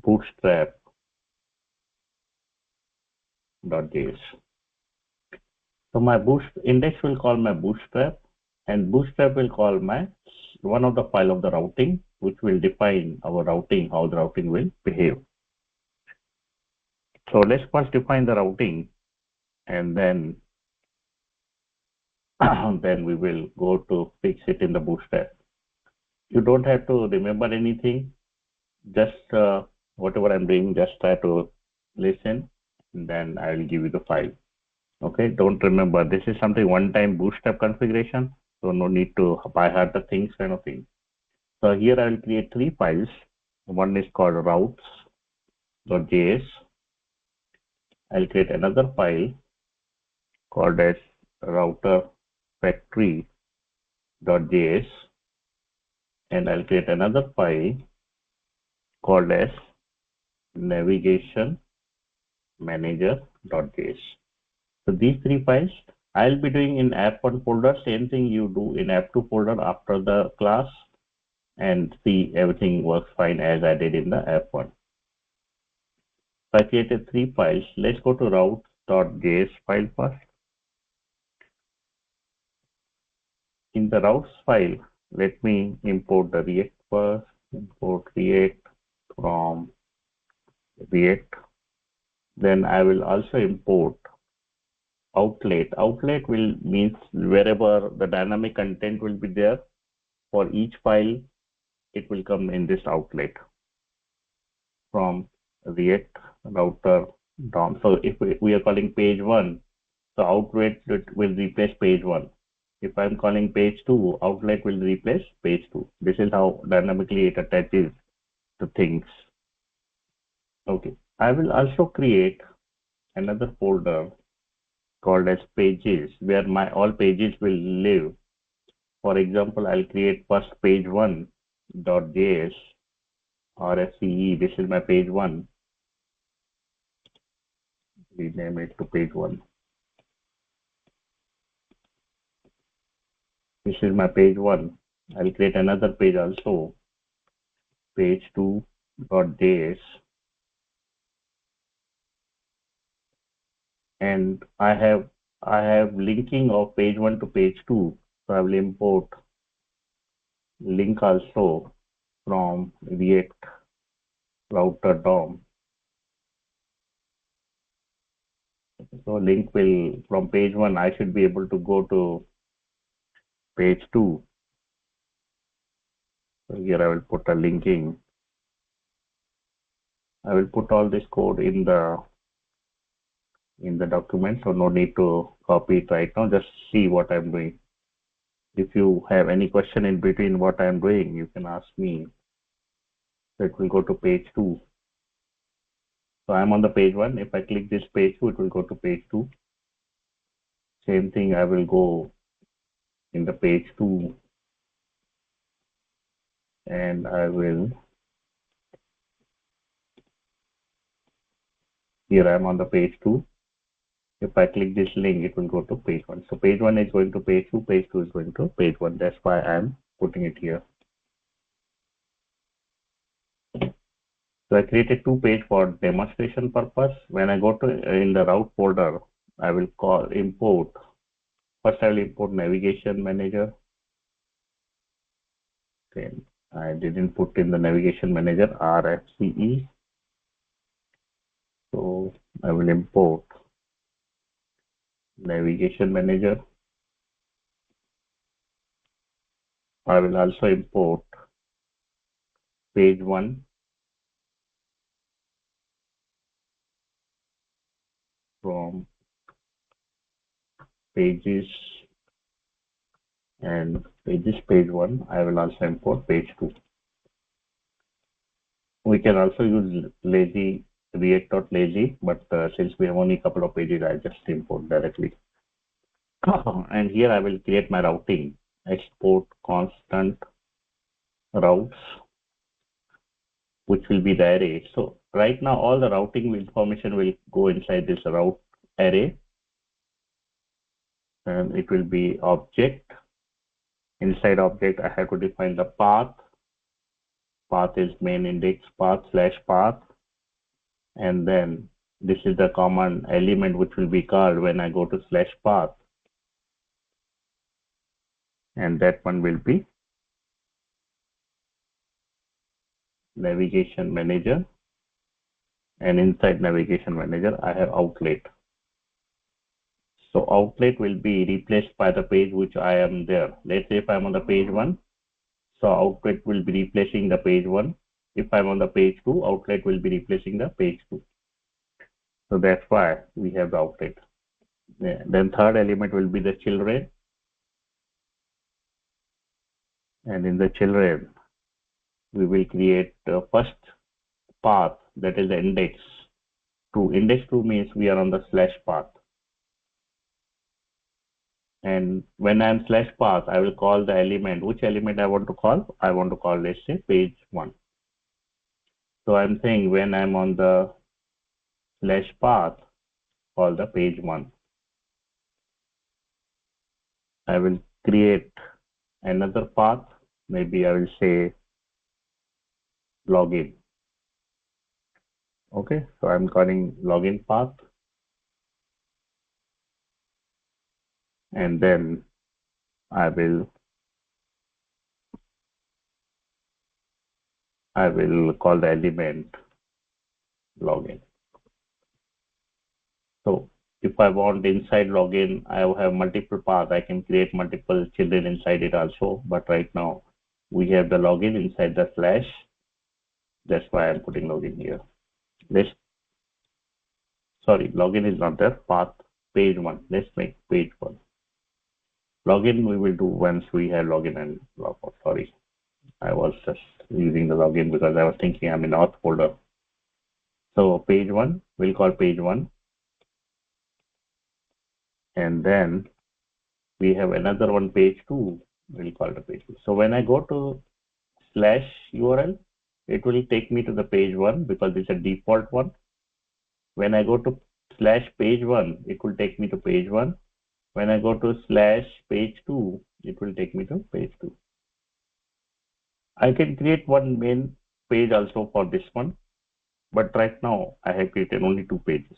bootstrap.js. So my boost index will call my bootstrap, and bootstrap will call my one of the file of the routing, which will define our routing, how the routing will behave. So let's first define the routing, and then then we will go to fix it in the bootstrap. You don't have to remember anything. Just whatever I'm doing, just try to listen, and then I will give you the file. Okay, don't remember. This is something one-time bootstrap configuration, so no need to by heart the things kind of thing. So here I will create three files. One is called routes.js. I'll create another file called as router factory.js, and I'll create another file called as navigation manager.js. So these three files I'll be doing in app1 folder, same thing you do in app2 folder after the class, and see everything works fine as I did in the app1. So I created three files. Let's go to routes.js file first. In the routes file, let me import the React first. Import React from React. Then I will also import outlet. Outlet will means wherever the dynamic content will be there for each file, it will come in this outlet from React router DOM. So if we are calling page one, so outlet will replace page one. If I'm calling page two, outlet will replace page two. This is how dynamically it attaches to things. Okay. I will also create another folder called as pages where my all pages will live. For example, I'll create first page one .js or SCE. This is my page one. Rename it to page one. This is my page one. I'll create another page also, page two.js, and I have linking of page one to page two. So I will import link also from React router DOM. So link will from page one, I should be able to go to page two. So here I will put a linking. I will put all this code in the document, so no need to copy it right now. Just see what I'm doing. If you have any question in between what I'm doing, you can ask me. So it will go to page two. So I'm on the page one. If I click this page two, it will go to page two. Same thing, I will go in the page two, and I will, here I'm on the page two. If I click this link, it will go to page one. So page one is going to page two is going to page one. That's why I'm putting it here. So I created two pages for demonstration purpose. When I go to in the route folder, I will call import. First I will import navigation manager. Okay. I didn't put in the navigation manager RFCE. So I will import navigation manager. I will also import page 1 from pages and pages page 1. I will also import page 2. We can also use lazy react.lazy, but since we have only a couple of pages, I just import directly. And here I will create my routing, export constant routes, which will be the array. So right now all the routing information will go inside this route array, and it will be object. Inside object, I have to define the path. Path is main index path / path, and then this is the common element which will be called when I go to / path, and that one will be navigation manager, and inside navigation manager I have outlet. So outlet will be replaced by the page which I am there. Let's say if I'm on the page 1, so outlet will be replacing the page 1. If I'm on the page 2, outlet will be replacing the page 2. So that's why we have the outlet. Yeah. Then third element will be the children, and in the children we will create the first path, that is the index 2. Index 2 means we are on the / path. And when I'm / path, I will call the element. Which element I want to call? I want to call, let's say, page 1. So I'm saying when I'm on the / path, call the page 1. I will create another path. Maybe I will say login. Okay, so I'm calling login path, and then I will call the element login. So if I want inside login, I have multiple paths. I can create multiple children inside it also. But right now we have the login inside the slash. That's why I'm putting login here. Let's, sorry, login is not there. Path page 1. Let's make page 1. Login we will do once we have login and logout. Sorry, I was just using the login because I was thinking I'm in auth folder. So page 1, we'll call page 1. And then we have another one, page 2. We'll call it page 2. So when I go to slash URL, it will take me to the page 1 because it's a default one. When I go to slash page 1, it will take me to page 1. When I go to slash page 2, it will take me to page 2. I can create one main page also for this one, but right now I have created only 2 pages.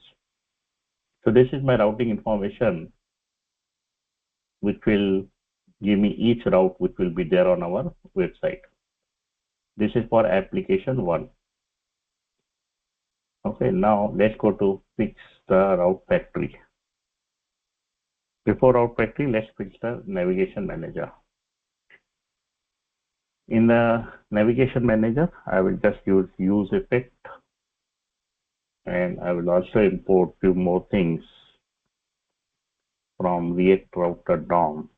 So this is my routing information, which will give me each route which will be there on our website. This is for application 1. Okay, now let's go to fix the route factory. Before route factory, let's fix the navigation manager. In the navigation manager, I will just use effect, and I will also import few more things from React router DOM,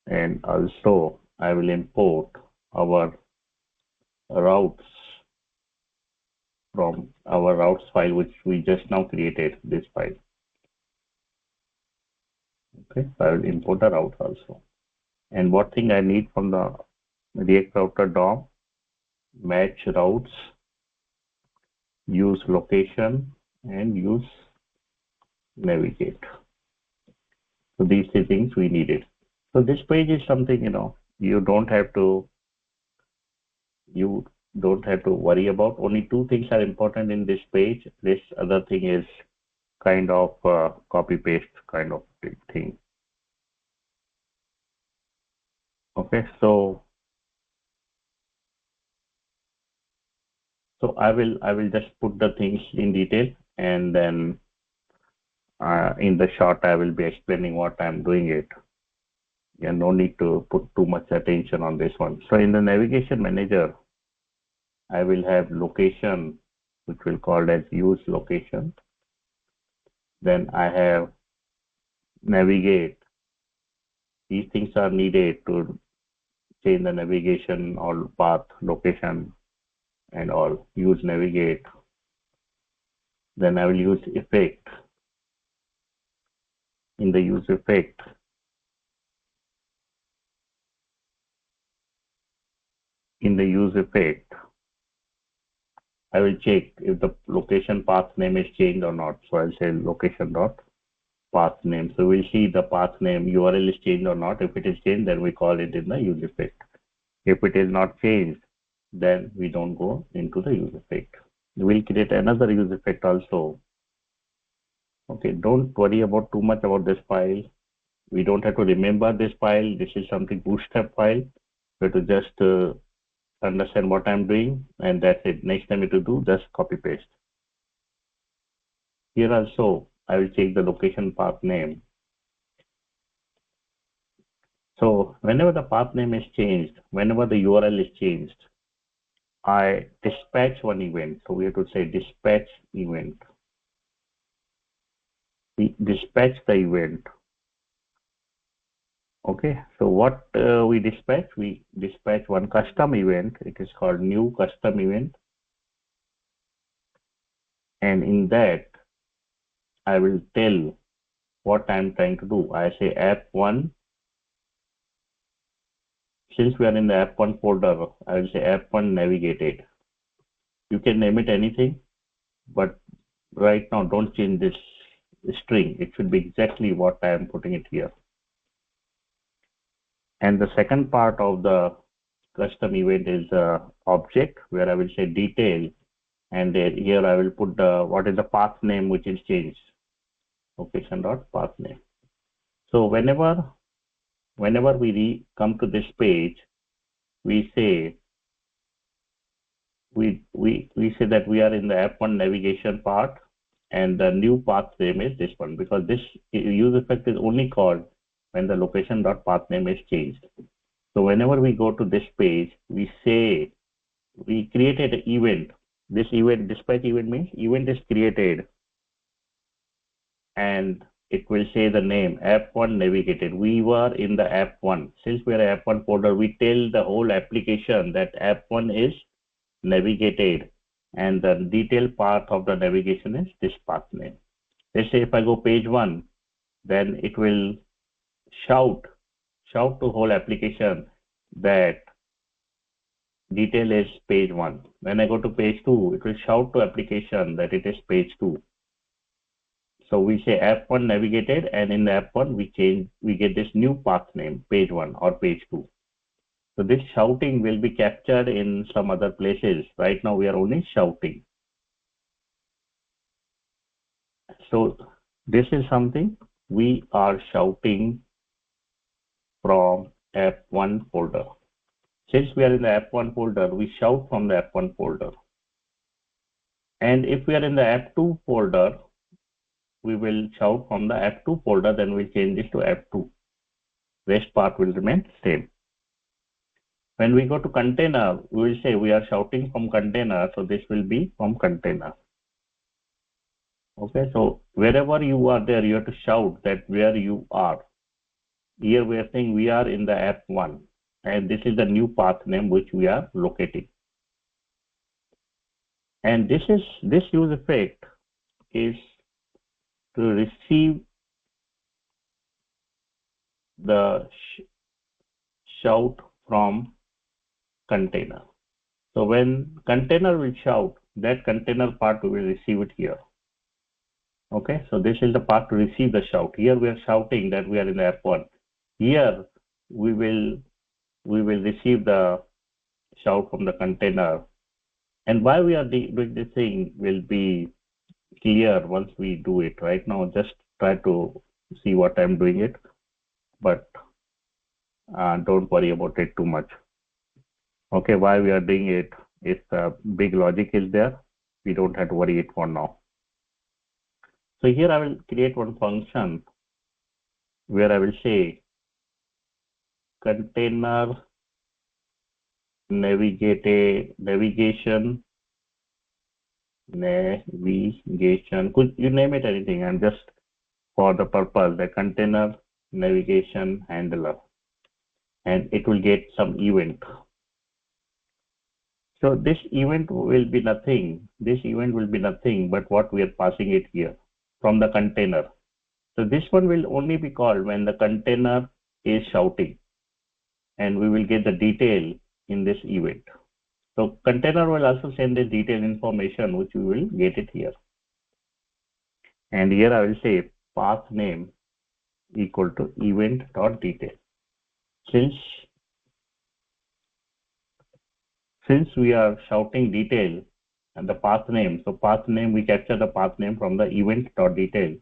and also I will import our routes from our routes file, which we just now created, this file. Okay, so I will import the routes also. And what thing I need from the React router DOM? Match routes, use location, and use navigate. So these 3 things we needed. So this page is something, you don't have to worry about. Only 2 things are important in this page. This other thing is kind of copy paste kind of thing. Okay, so I will just put the things in detail, and then in the short I will be explaining what I'm doing it. Yeah, no need to put too much attention on this one. So in the navigation manager, I will have location, which will called as use location. Then I have navigate. These things are needed to change the navigation or path, location, and all. Use navigate. Then I will use effect. In the use effect, in the use effect, I will check if the location path name is changed or not. So I'll say location dot path name. So we'll see the path name URL is changed or not. If it is changed, then we call it in the use effect. If it is not changed, then we don't go into the use effect. We'll create another use effect also. Okay, don't worry about too much about this file. We don't have to remember this file. This is something bootstrap file. We have to just understand what I'm doing, and that's it. Next time you to do, just copy paste. Here also, I will check the location path name. So whenever the path name is changed, whenever the URL is changed, I dispatch one event. So we have to say dispatch event. We dispatch the event. Okay, so what we dispatch? We dispatch one custom event. It is called new custom event. And in that, I will tell what I'm trying to do. I say app1. Since we are in the app1 folder, I will say app1 navigated. You can name it anything, but right now don't change this string. It should be exactly what I am putting it here. And the second part of the custom event is object, where I will say detail, and here I will put the what is the path name which is changed. Location dot path name. So whenever we come to this page, we say we say that we are in the app1 navigation part, and the new path name is this one, because this use effect is only called when the location dot path name is changed. So whenever we go to this page, we say we created an event. This event, dispatch event means event is created, and it will say the name app1 navigated. We were in the app1. Since we are app1 folder, we tell the whole application that app1 is navigated, and the detailed part of the navigation is this path name. Let's say if I go page 1, then it will shout to whole application that detail is page 1. When I go to page 2, it will shout to application that it is page 2. So we say app1 navigated, and in the app1 we get this new path name, page 1 or page 2. So this shouting will be captured in some other places. Right now we are only shouting. So this is something we are shouting from app1 folder. Since we are in the app1 folder, we shout from the app1 folder. And if we are in the app2 folder, we will shout from the app2 folder, then we'll change this to app2. Rest part will remain same. When we go to container, we will say we are shouting from container, so this will be from container. Okay, so wherever you are there, you have to shout that where you are. Here we are saying we are in the app1, and this is the new path name which we are locating. And this use effect is to receive the shout from container. So when container will shout, that container part we will receive it here. Okay, so this is the part to receive the shout. Here we are shouting that we are in the app1. Here we will receive the shout from the container. And why we are doing this thing will be clear once we do it. Right now, just try to see what I'm doing it. But don't worry about it too much. Okay, why we are doing it? If big logic is there, we don't have to worry it for now. So here I will create one function where I will say container navigation, could you name it anything, and just for the purpose, the container navigation handler, and it will get some event. So this event will be nothing. This event will be nothing but what we are passing it here from the container. So this one will only be called when the container is shouting, and we will get the detail in this event. So container will also send the detailed information, which we will get it here. And here I will say path name equal to event.detail. Since we are shouting detail and the path name, so path name, we capture the path name from the event.detail.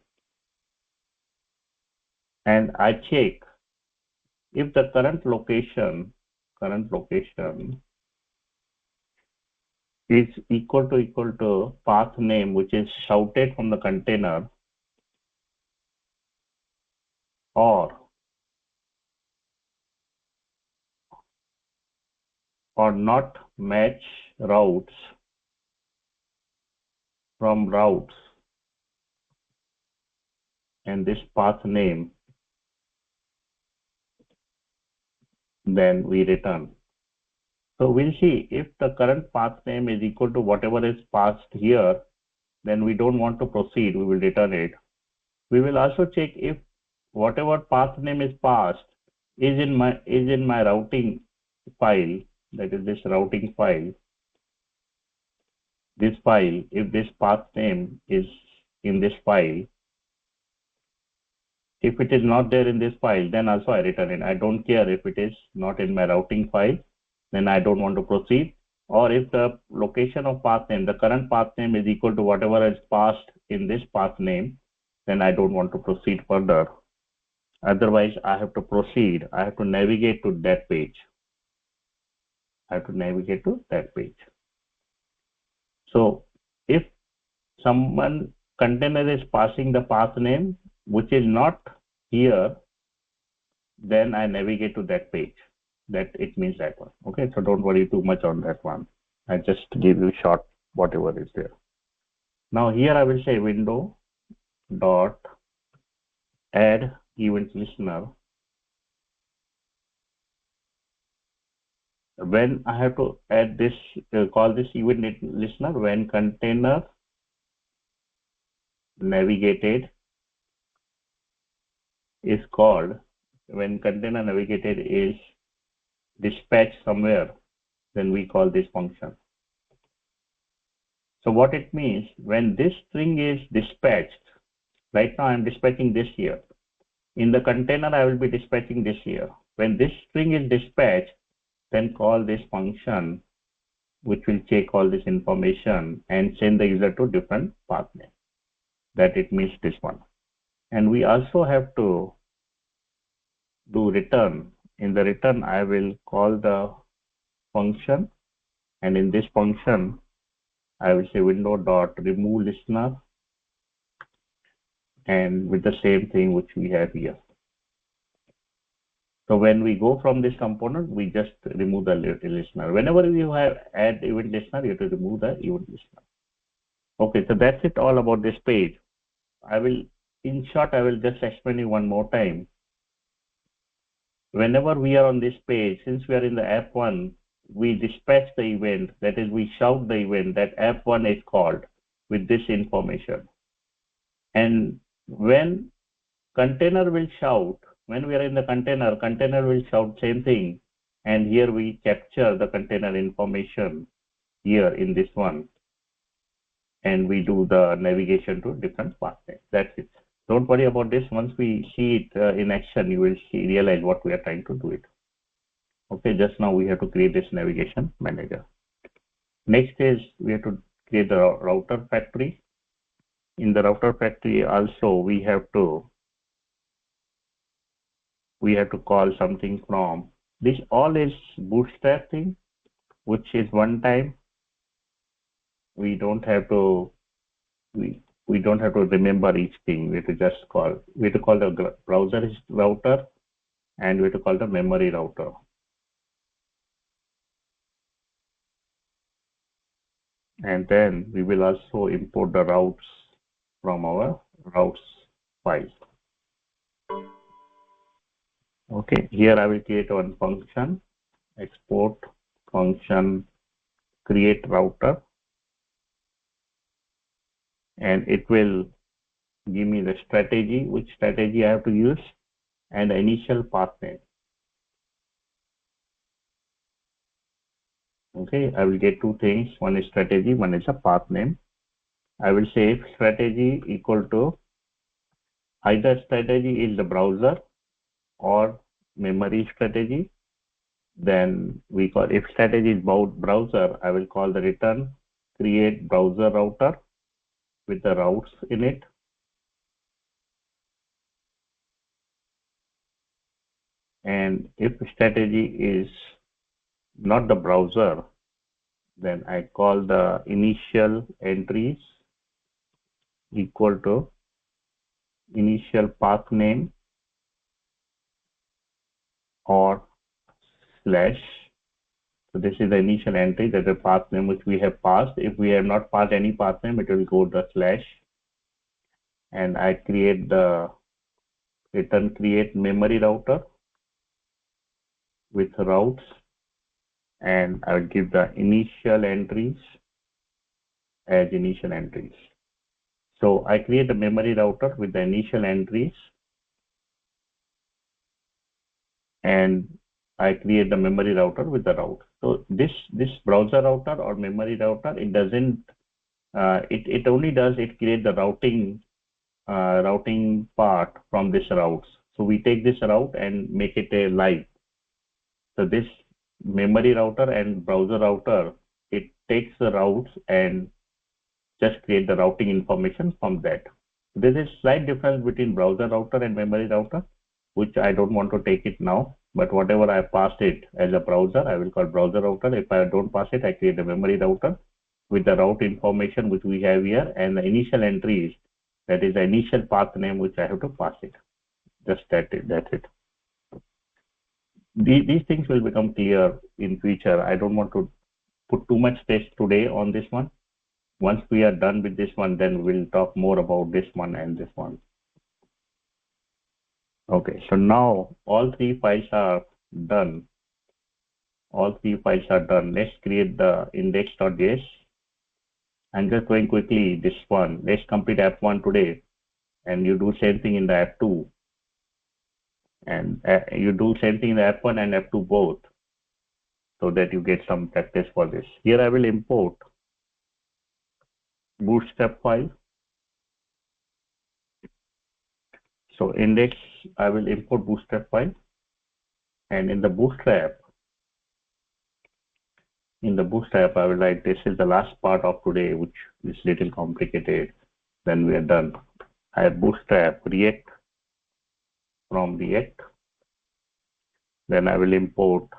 And I check if the current location is equal to path name, which is shouted from the container, or not match routes from routes and this path name, then we return. So we'll see if the current path name is equal to whatever is passed here, then we don't want to proceed, we will return it. We will also check if whatever path name is passed is in my routing file, that is this routing file, this file, if this path name is in this file. If it is not there in this file, then also I return it. I don't care if it is not in my routing file, then I don't want to proceed. Or if the location of path name, the current path name is equal to whatever is passed in this path name, then I don't want to proceed further. Otherwise, I have to proceed. I have to navigate to that page. So if someone container is passing the path name, which is not here, then I navigate to that page. That it means that one. Okay, so don't worry too much on that one. I just give you short whatever is there. Now here I will say window dot add event listener. When I have to add this, call this event listener when container navigated is called, when container navigated is dispatched somewhere, then we call this function. So what it means, when this string is dispatched, right now I'm dispatching this here. In the container, I will be dispatching this here. When this string is dispatched, then call this function, which will check all this information and send the user to different path name. That it means this one. And we also have to do return. In the return, I will call the function, and in this function, I will say window dot remove listener, and with the same thing which we have here. So when we go from this component, we just remove the listener. Whenever you have add event listener, you have to remove the event listener. Okay, so that's it all about this page. In short, I will just explain you one more time. Whenever we are on this page, since we are in the app one, we dispatch the event, that is, we shout the event that app one is called with this information. And when container will shout, when we are in the container will shout same thing. And here we capture the container information here in this one. And we do the navigation to different paths. That's it. Don't worry about this. Once we see it in action, you will realize what we are trying to do it. Okay, just now we have to create this navigation manager. Next is we have to create the router factory. In the router factory also we have to we have to call something from this. All is bootstrap thing, which is one time. We don't have to we we don't have to remember each thing. We have to just call. We have to call the browser router, and we have to call the memory router. And then we will also import the routes from our routes file. Okay, here I will create one function, export function create router, and it will give me the strategy, which strategy I have to use, and the initial path name. Okay, I will get two things. One is strategy, one is a path name. I will say if strategy equal to either strategy is the browser or memory strategy, then we call if strategy is about browser, I will call the return create browser router with the routes in it. And if strategy is not the browser, then I call the initial entries equal to initial path name or slash. So this is the initial entry, that the path name which we have passed. If we have not passed any path name, it will go the slash. And I create the return create memory router with routes, and I will give the initial entries as initial entries. So I create a memory router with the initial entries, and I create the memory router with the route. So this browser router or memory router, it doesn't it only does it create the routing part from this routes. So we take this route and make it a live. So this memory router and browser router, it takes the routes and just create the routing information from that. There is slight difference between browser router and memory router, which I don't want to take it now. But whatever I passed it as a browser, I will call browser router. If I don't pass it, I create a memory router with the route information which we have here, and the initial entries, that is the initial path name which I have to pass it. Just that's it. These things will become clear in future. I don't want to put too much stress today on this one. Once we are done with this one, then we'll talk more about this one and this one. Okay, so now all three files are done. All three files are done. Let's create the index.js. I'm just going quickly this one. Let's complete app 1 today, and you do same thing in the app 2. And you do same thing in the app 1 and app 2 both, so that you get some practice for this. Here I will import bootstrap file. So index, I will import bootstrap file, and in the bootstrap, I will write this is the last part of today, which is little complicated. Then we are done. I have bootstrap React from React. Then I will import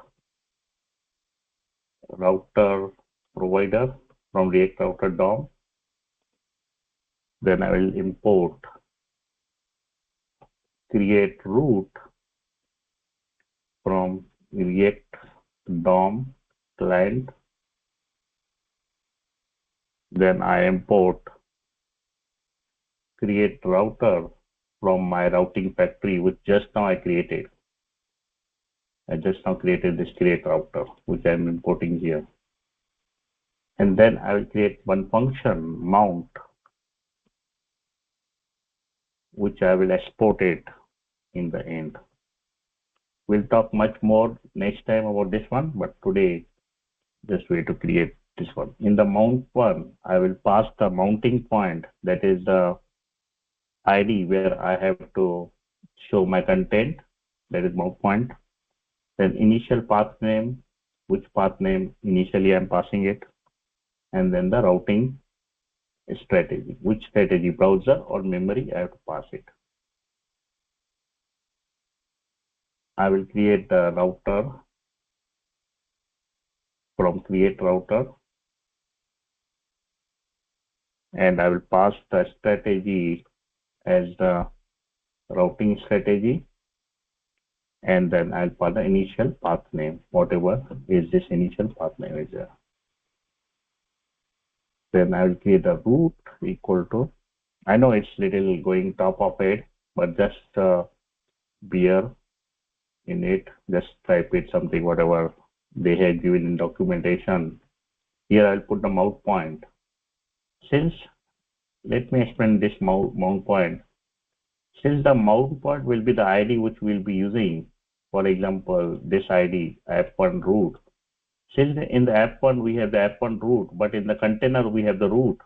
router provider from React router DOM. Then I will import create route from React DOM client. Then I import create router from my routing factory, which just now I created. I just now created this create router, which I'm importing here. And then I will create one function mount, which I will export it in the end. We'll talk much more next time about this one, but today just way to create this one. In the mount one, I will pass the mounting point, that is the ID where I have to show my content, that is mount point. Then initial path name, which path name initially I'm passing it, and then the routing strategy, which strategy, browser or memory, I have to pass it. I will create the router from create router, and I will pass the strategy as the routing strategy, and then I'll pass the initial path name, whatever is this initial path name is there. Then I will create a root equal to, I know it's little going top of it, but just bear in it, just type it something, whatever they had given in documentation. Here I'll put the mount point. Since, let me explain this mount point. Since the mount point will be the ID which we'll be using, for example, this ID, app1 root. Since in the app1 we have the app1 root, but in the container we have the root.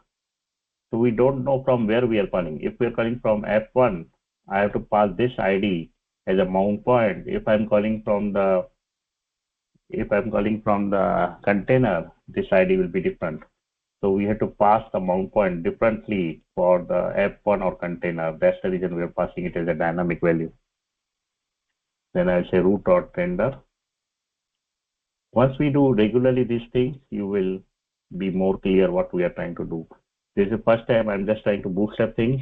So we don't know from where we are calling. If we are calling from app1, I have to pass this ID as a mount point. If I'm calling from the container, this ID will be different. So we have to pass the mount point differently for the app1 or container. That's the reason we are passing it as a dynamic value. Then I'll say root.render. Once we do regularly these things, you will be more clear what we are trying to do. This is the first time I'm just trying to bootstrap things,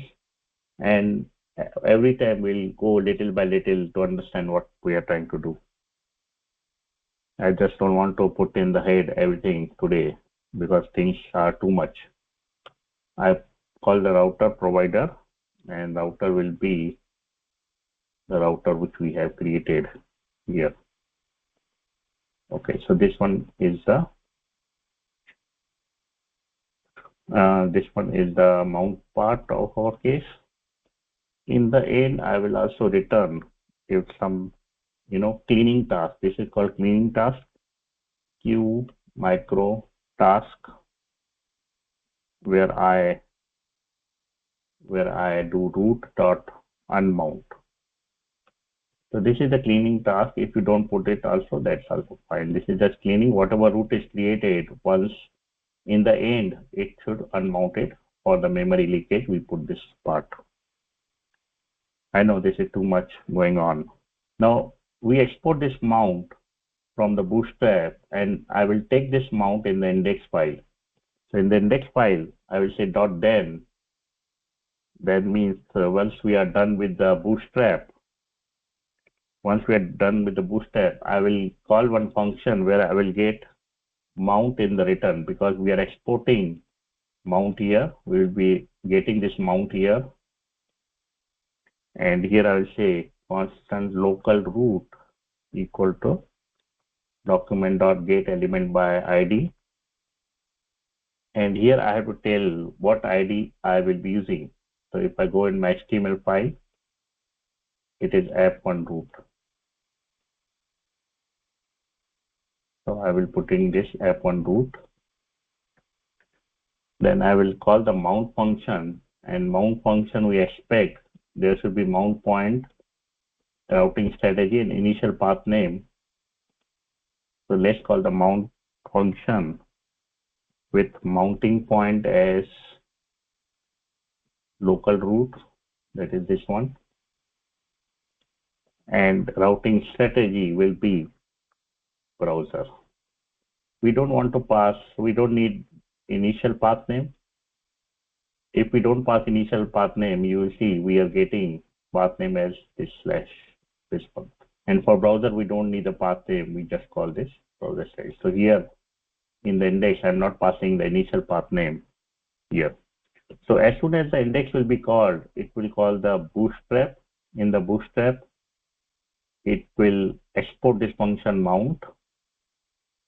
and every time we'll go little by little to understand what we are trying to do. I just don't want to put in the head everything today because things are too much. I call the router provider, and router will be the router which we have created here. Okay, so this one is the mount part of our case. In the end, I will also return if some cleaning task. This is called cleaning task. Q micro task where I do root dot unmount. So this is the cleaning task. If you don't put it also, that's also fine. This is just cleaning whatever root is created. Once in the end, it should unmount it. For the memory leakage, we put this part. I know this is too much going on. Now we export this mount from the bootstrap, and I will take this mount in the index file. So in the index file, I will say .then. That means once we are done with the bootstrap, I will call one function where I will get mount in the return, because we are exporting mount here. We will be getting this mount here. And here I will say constant local root equal to document.get element by ID. And here I have to tell what ID I will be using. So if I go in my HTML file, it is app1 root. So I will put in this app1 root. Then I will call the mount function, and mount function we expect there should be mount point, routing strategy, and initial path name. So let's call the mount function with mounting point as local root, that is this one, and routing strategy will be browser. We don't want to pass, we don't need initial path name. If we don't pass initial path name, you will see we are getting path name as this slash this one. And for browser, we don't need the path name, we just call this browser slash. So here in the index, I'm not passing the initial path name here. So as soon as the index will be called, it will call the bootstrap. In the bootstrap, it will export this function mount,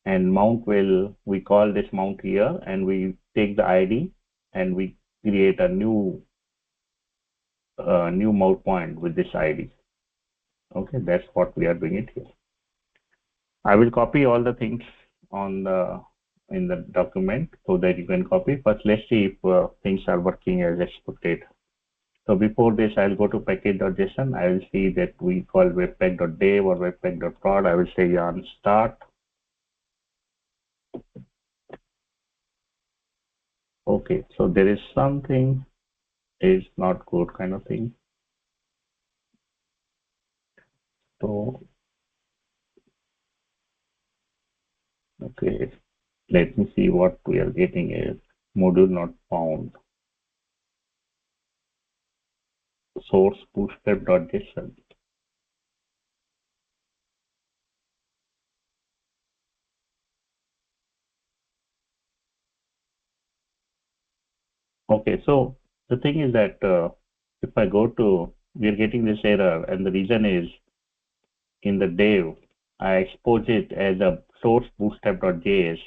and mount will, we call this mount here, and we take the ID and we create a new mount point with this ID. Okay, that's what we are doing it here. I will copy all the things on in the document so that you can copy. But let's see if things are working as expected. So before this, I'll go to package.json. I will see that we call webpack.dev or webpack.prod. I will say yarn start. Okay, so there is something is not good kind of thing. So Okay, let me see what we are getting is module not found. Source bootstrap.json. Okay, so the thing is that if I go to, we are getting this error, and the reason is in the dev, I expose it as a source bootstrap.js,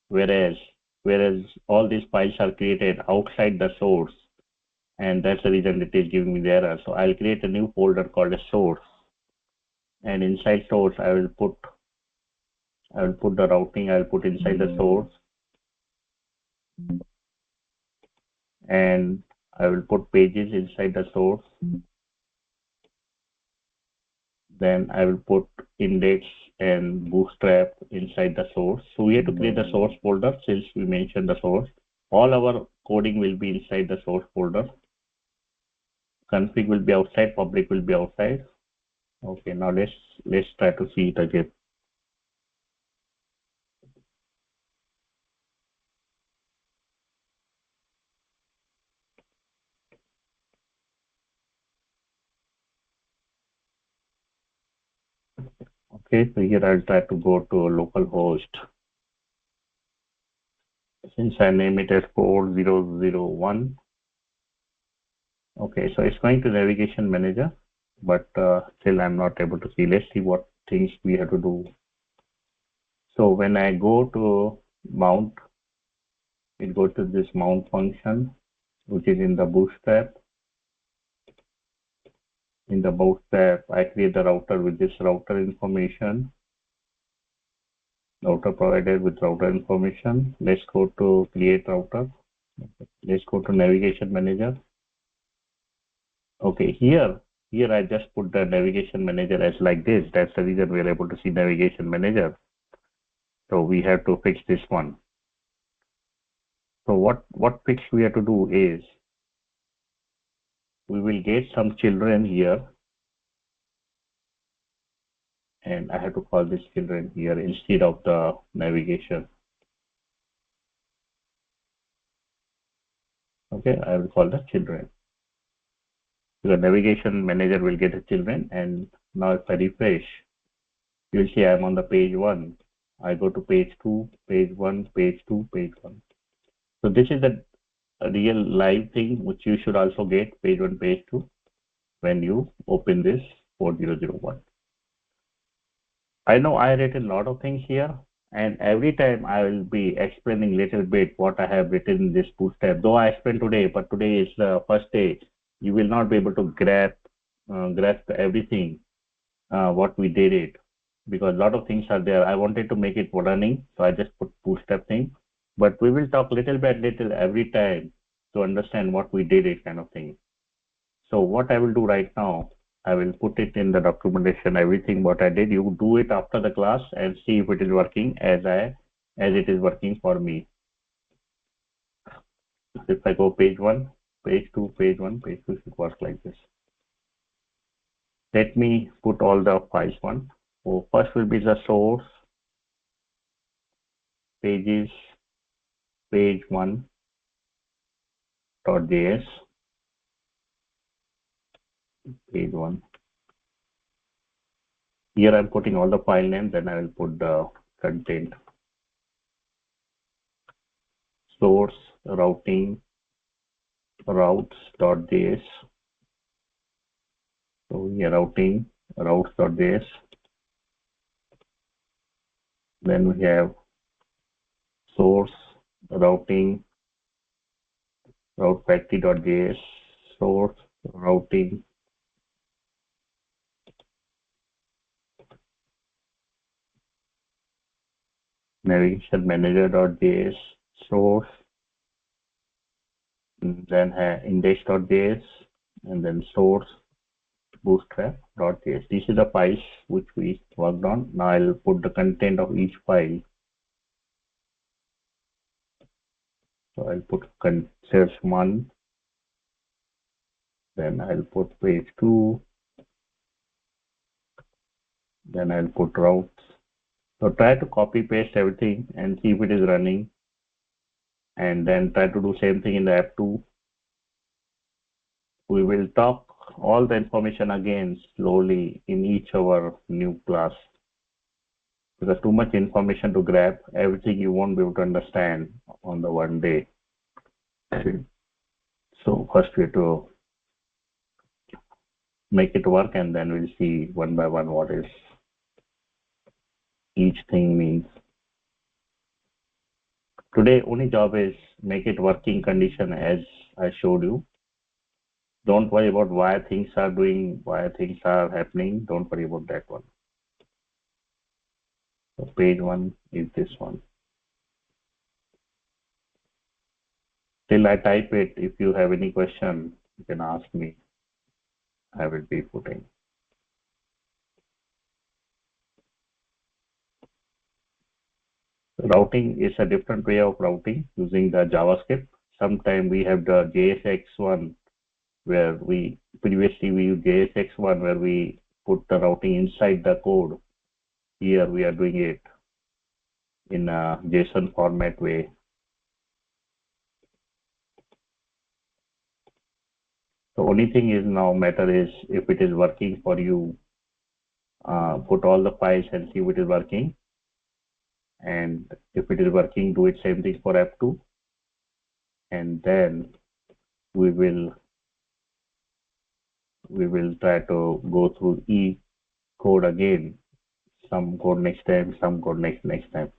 whereas all these files are created outside the source, and that's the reason it is giving me the error. So I'll create a new folder called a source, and inside source I will put the routing, I'll put inside the source, and I will put pages inside the source. Then I will put index and bootstrap inside the source. So we have to create a source folder since we mentioned the source. All our coding will be inside the source folder. Config will be outside, public will be outside. Okay, now let's try to see it again. Okay, so here I'll try to go to localhost. Since I name it as 4001. Okay, so it's going to navigation manager, but still I'm not able to see. Let's see what things we have to do. So when I go to mount, it goes to this mount function, which is in the bootstrap. In the bootstrap, I create the router with this router information. Router provided with router information. Let's go to create router. Let's go to navigation manager. Okay, here I just put the navigation manager as like this. That's the reason we are able to see navigation manager. So we have to fix this one. So what fix we have to do is we will get some children here, and I have to call this children here instead of the navigation. Okay, I will call the children. The navigation manager will get the children, and now if I refresh, you'll see I'm on the page 1. I go to page 2, page 1, page 2, page 1. So this is the real live thing which you should also get, page 1, page 2, when you open this 4001. I know I written a lot of things here, and every time I will be explaining little bit what I have written in this bootstrap. Though I explained today, but today is the first day, you will not be able to grasp everything what we did it, because a lot of things are there. I wanted to make it running, so I just put bootstrap thing. But we will talk little by little every time to understand what we did it kind of thing. So what I will do right now, I will put it in the documentation, everything what I did. You do it after the class and see if it is working as it is working for me. If I go page 1, page 2, page 1, page 2 should work like this. Let me put all the files one. So first will be the source, pages, page 1.js, page 1. Here I'm putting all the file names, then I will put the content. Source, routing, routes.js. So here routing, routes.js. Then we have source, routing, route factory.js, source, routing, navigation manager.js, source, and then index.js, and then source, bootstrap.js. These are the files which we worked on. Now I'll put the content of each file. So I'll put search 1, then I'll put page 2, then I'll put routes, So try to copy paste everything and see if it is running, and then try to do same thing in the app 2. We will talk all the information again slowly in each our new class, because too much information to grab, everything you won't be able to understand on the one day. So first we have to make it work, and then we'll see one by one what is each thing means. Today only job is make it working condition as I showed you. Don't worry about why things are doing, why things are happening. Don't worry about that one. So page 1 is this one. Till I type it, if you have any question, you can ask me. I will be putting. Routing is a different way of routing using the JavaScript. Sometimes we have the JSX1 where we previously we used JSX1 where we put the routing inside the code. Here we are doing it in a JSON format way. The only thing is now matter is if it is working for you, put all the files and see if it is working. And if it is working, do it same thing for app 2. And then we will try to go through each code again. Some code next time, some code next time.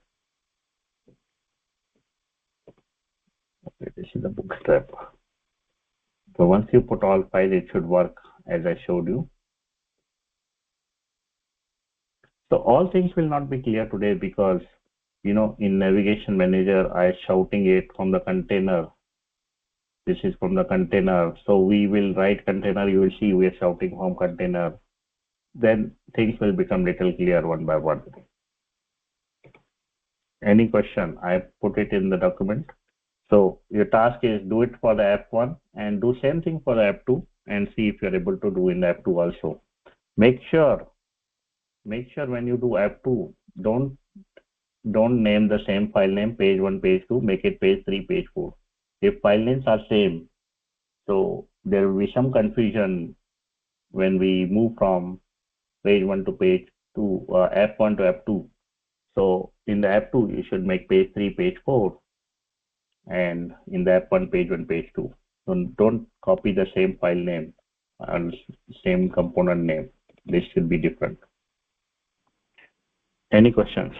Okay, this is the bootstrap. So once you put all files, it should work as I showed you. So all things will not be clear today because, you know, in Navigation Manager, I shouting it from the container. This is from the container. So we will write container. You will see we are shouting from container. Then things will become little clear one by one. Any question? I put it in the document. So your task is do it for the app 1 and do same thing for the app 2 and see if you're able to do in the app 2 also. Make sure when you do app 2, don't name the same file name page 1, page 2, make it page 3, page 4. If file names are same, so there will be some confusion when we move from page 1 to page 2, app 1 to app 2. So in the app 2, you should make page 3, page 4, and in the app 1, page 1, page 2. So don't copy the same file name and same component name. This should be different. Any questions?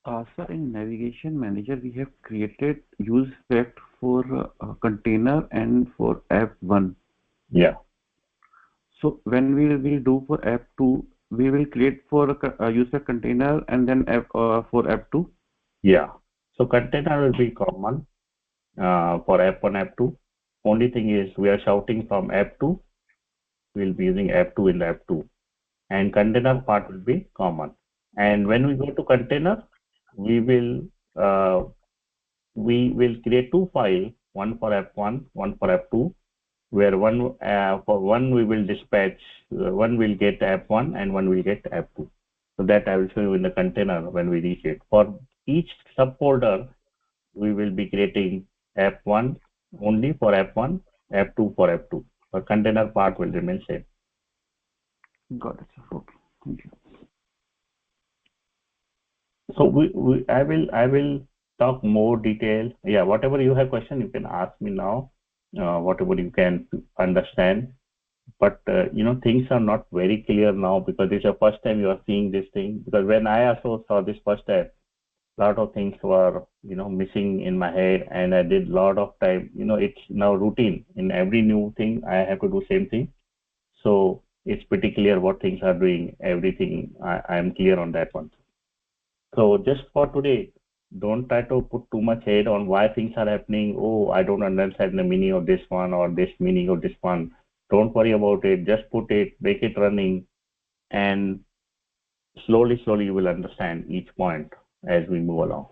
Sir, in Navigation Manager, we have created use effect for container and for app 1. Yeah. So when we will do for app 2, we will create for user container and then for app 2. Yeah. So container will be common for app 1, app 2. Only thing is we are shouting from app 2. We'll be using app 2 in the app 2. And container part will be common. And when we go to container, we will create two files, one for app 1, one for app 2, where one for one we will dispatch, one will get app 1 and one will get app 2. So that I will show you in the container when we reach it. For each subfolder, we will be creating app 1 only for app 1, app 2 for app 2. But container part will remain same. Got it, sir. Okay. Thank you. So I will talk more detail. Yeah, whatever you have question, you can ask me now. Whatever you can understand. But you know, things are not very clear now because it's the first time you are seeing this thing. Because when I also saw this first time, lot of things were, you know, missing in my head, and I did lot of time. You know, it's now routine. In every new thing, I have to do same thing. So it's pretty clear what things are doing. Everything I am clear on that one. So just for today, don't try to put too much head on why things are happening. Oh, I don't understand the meaning of this one or this meaning of this one. Don't worry about it. Just put it, make it running, and slowly you will understand each point as we move along.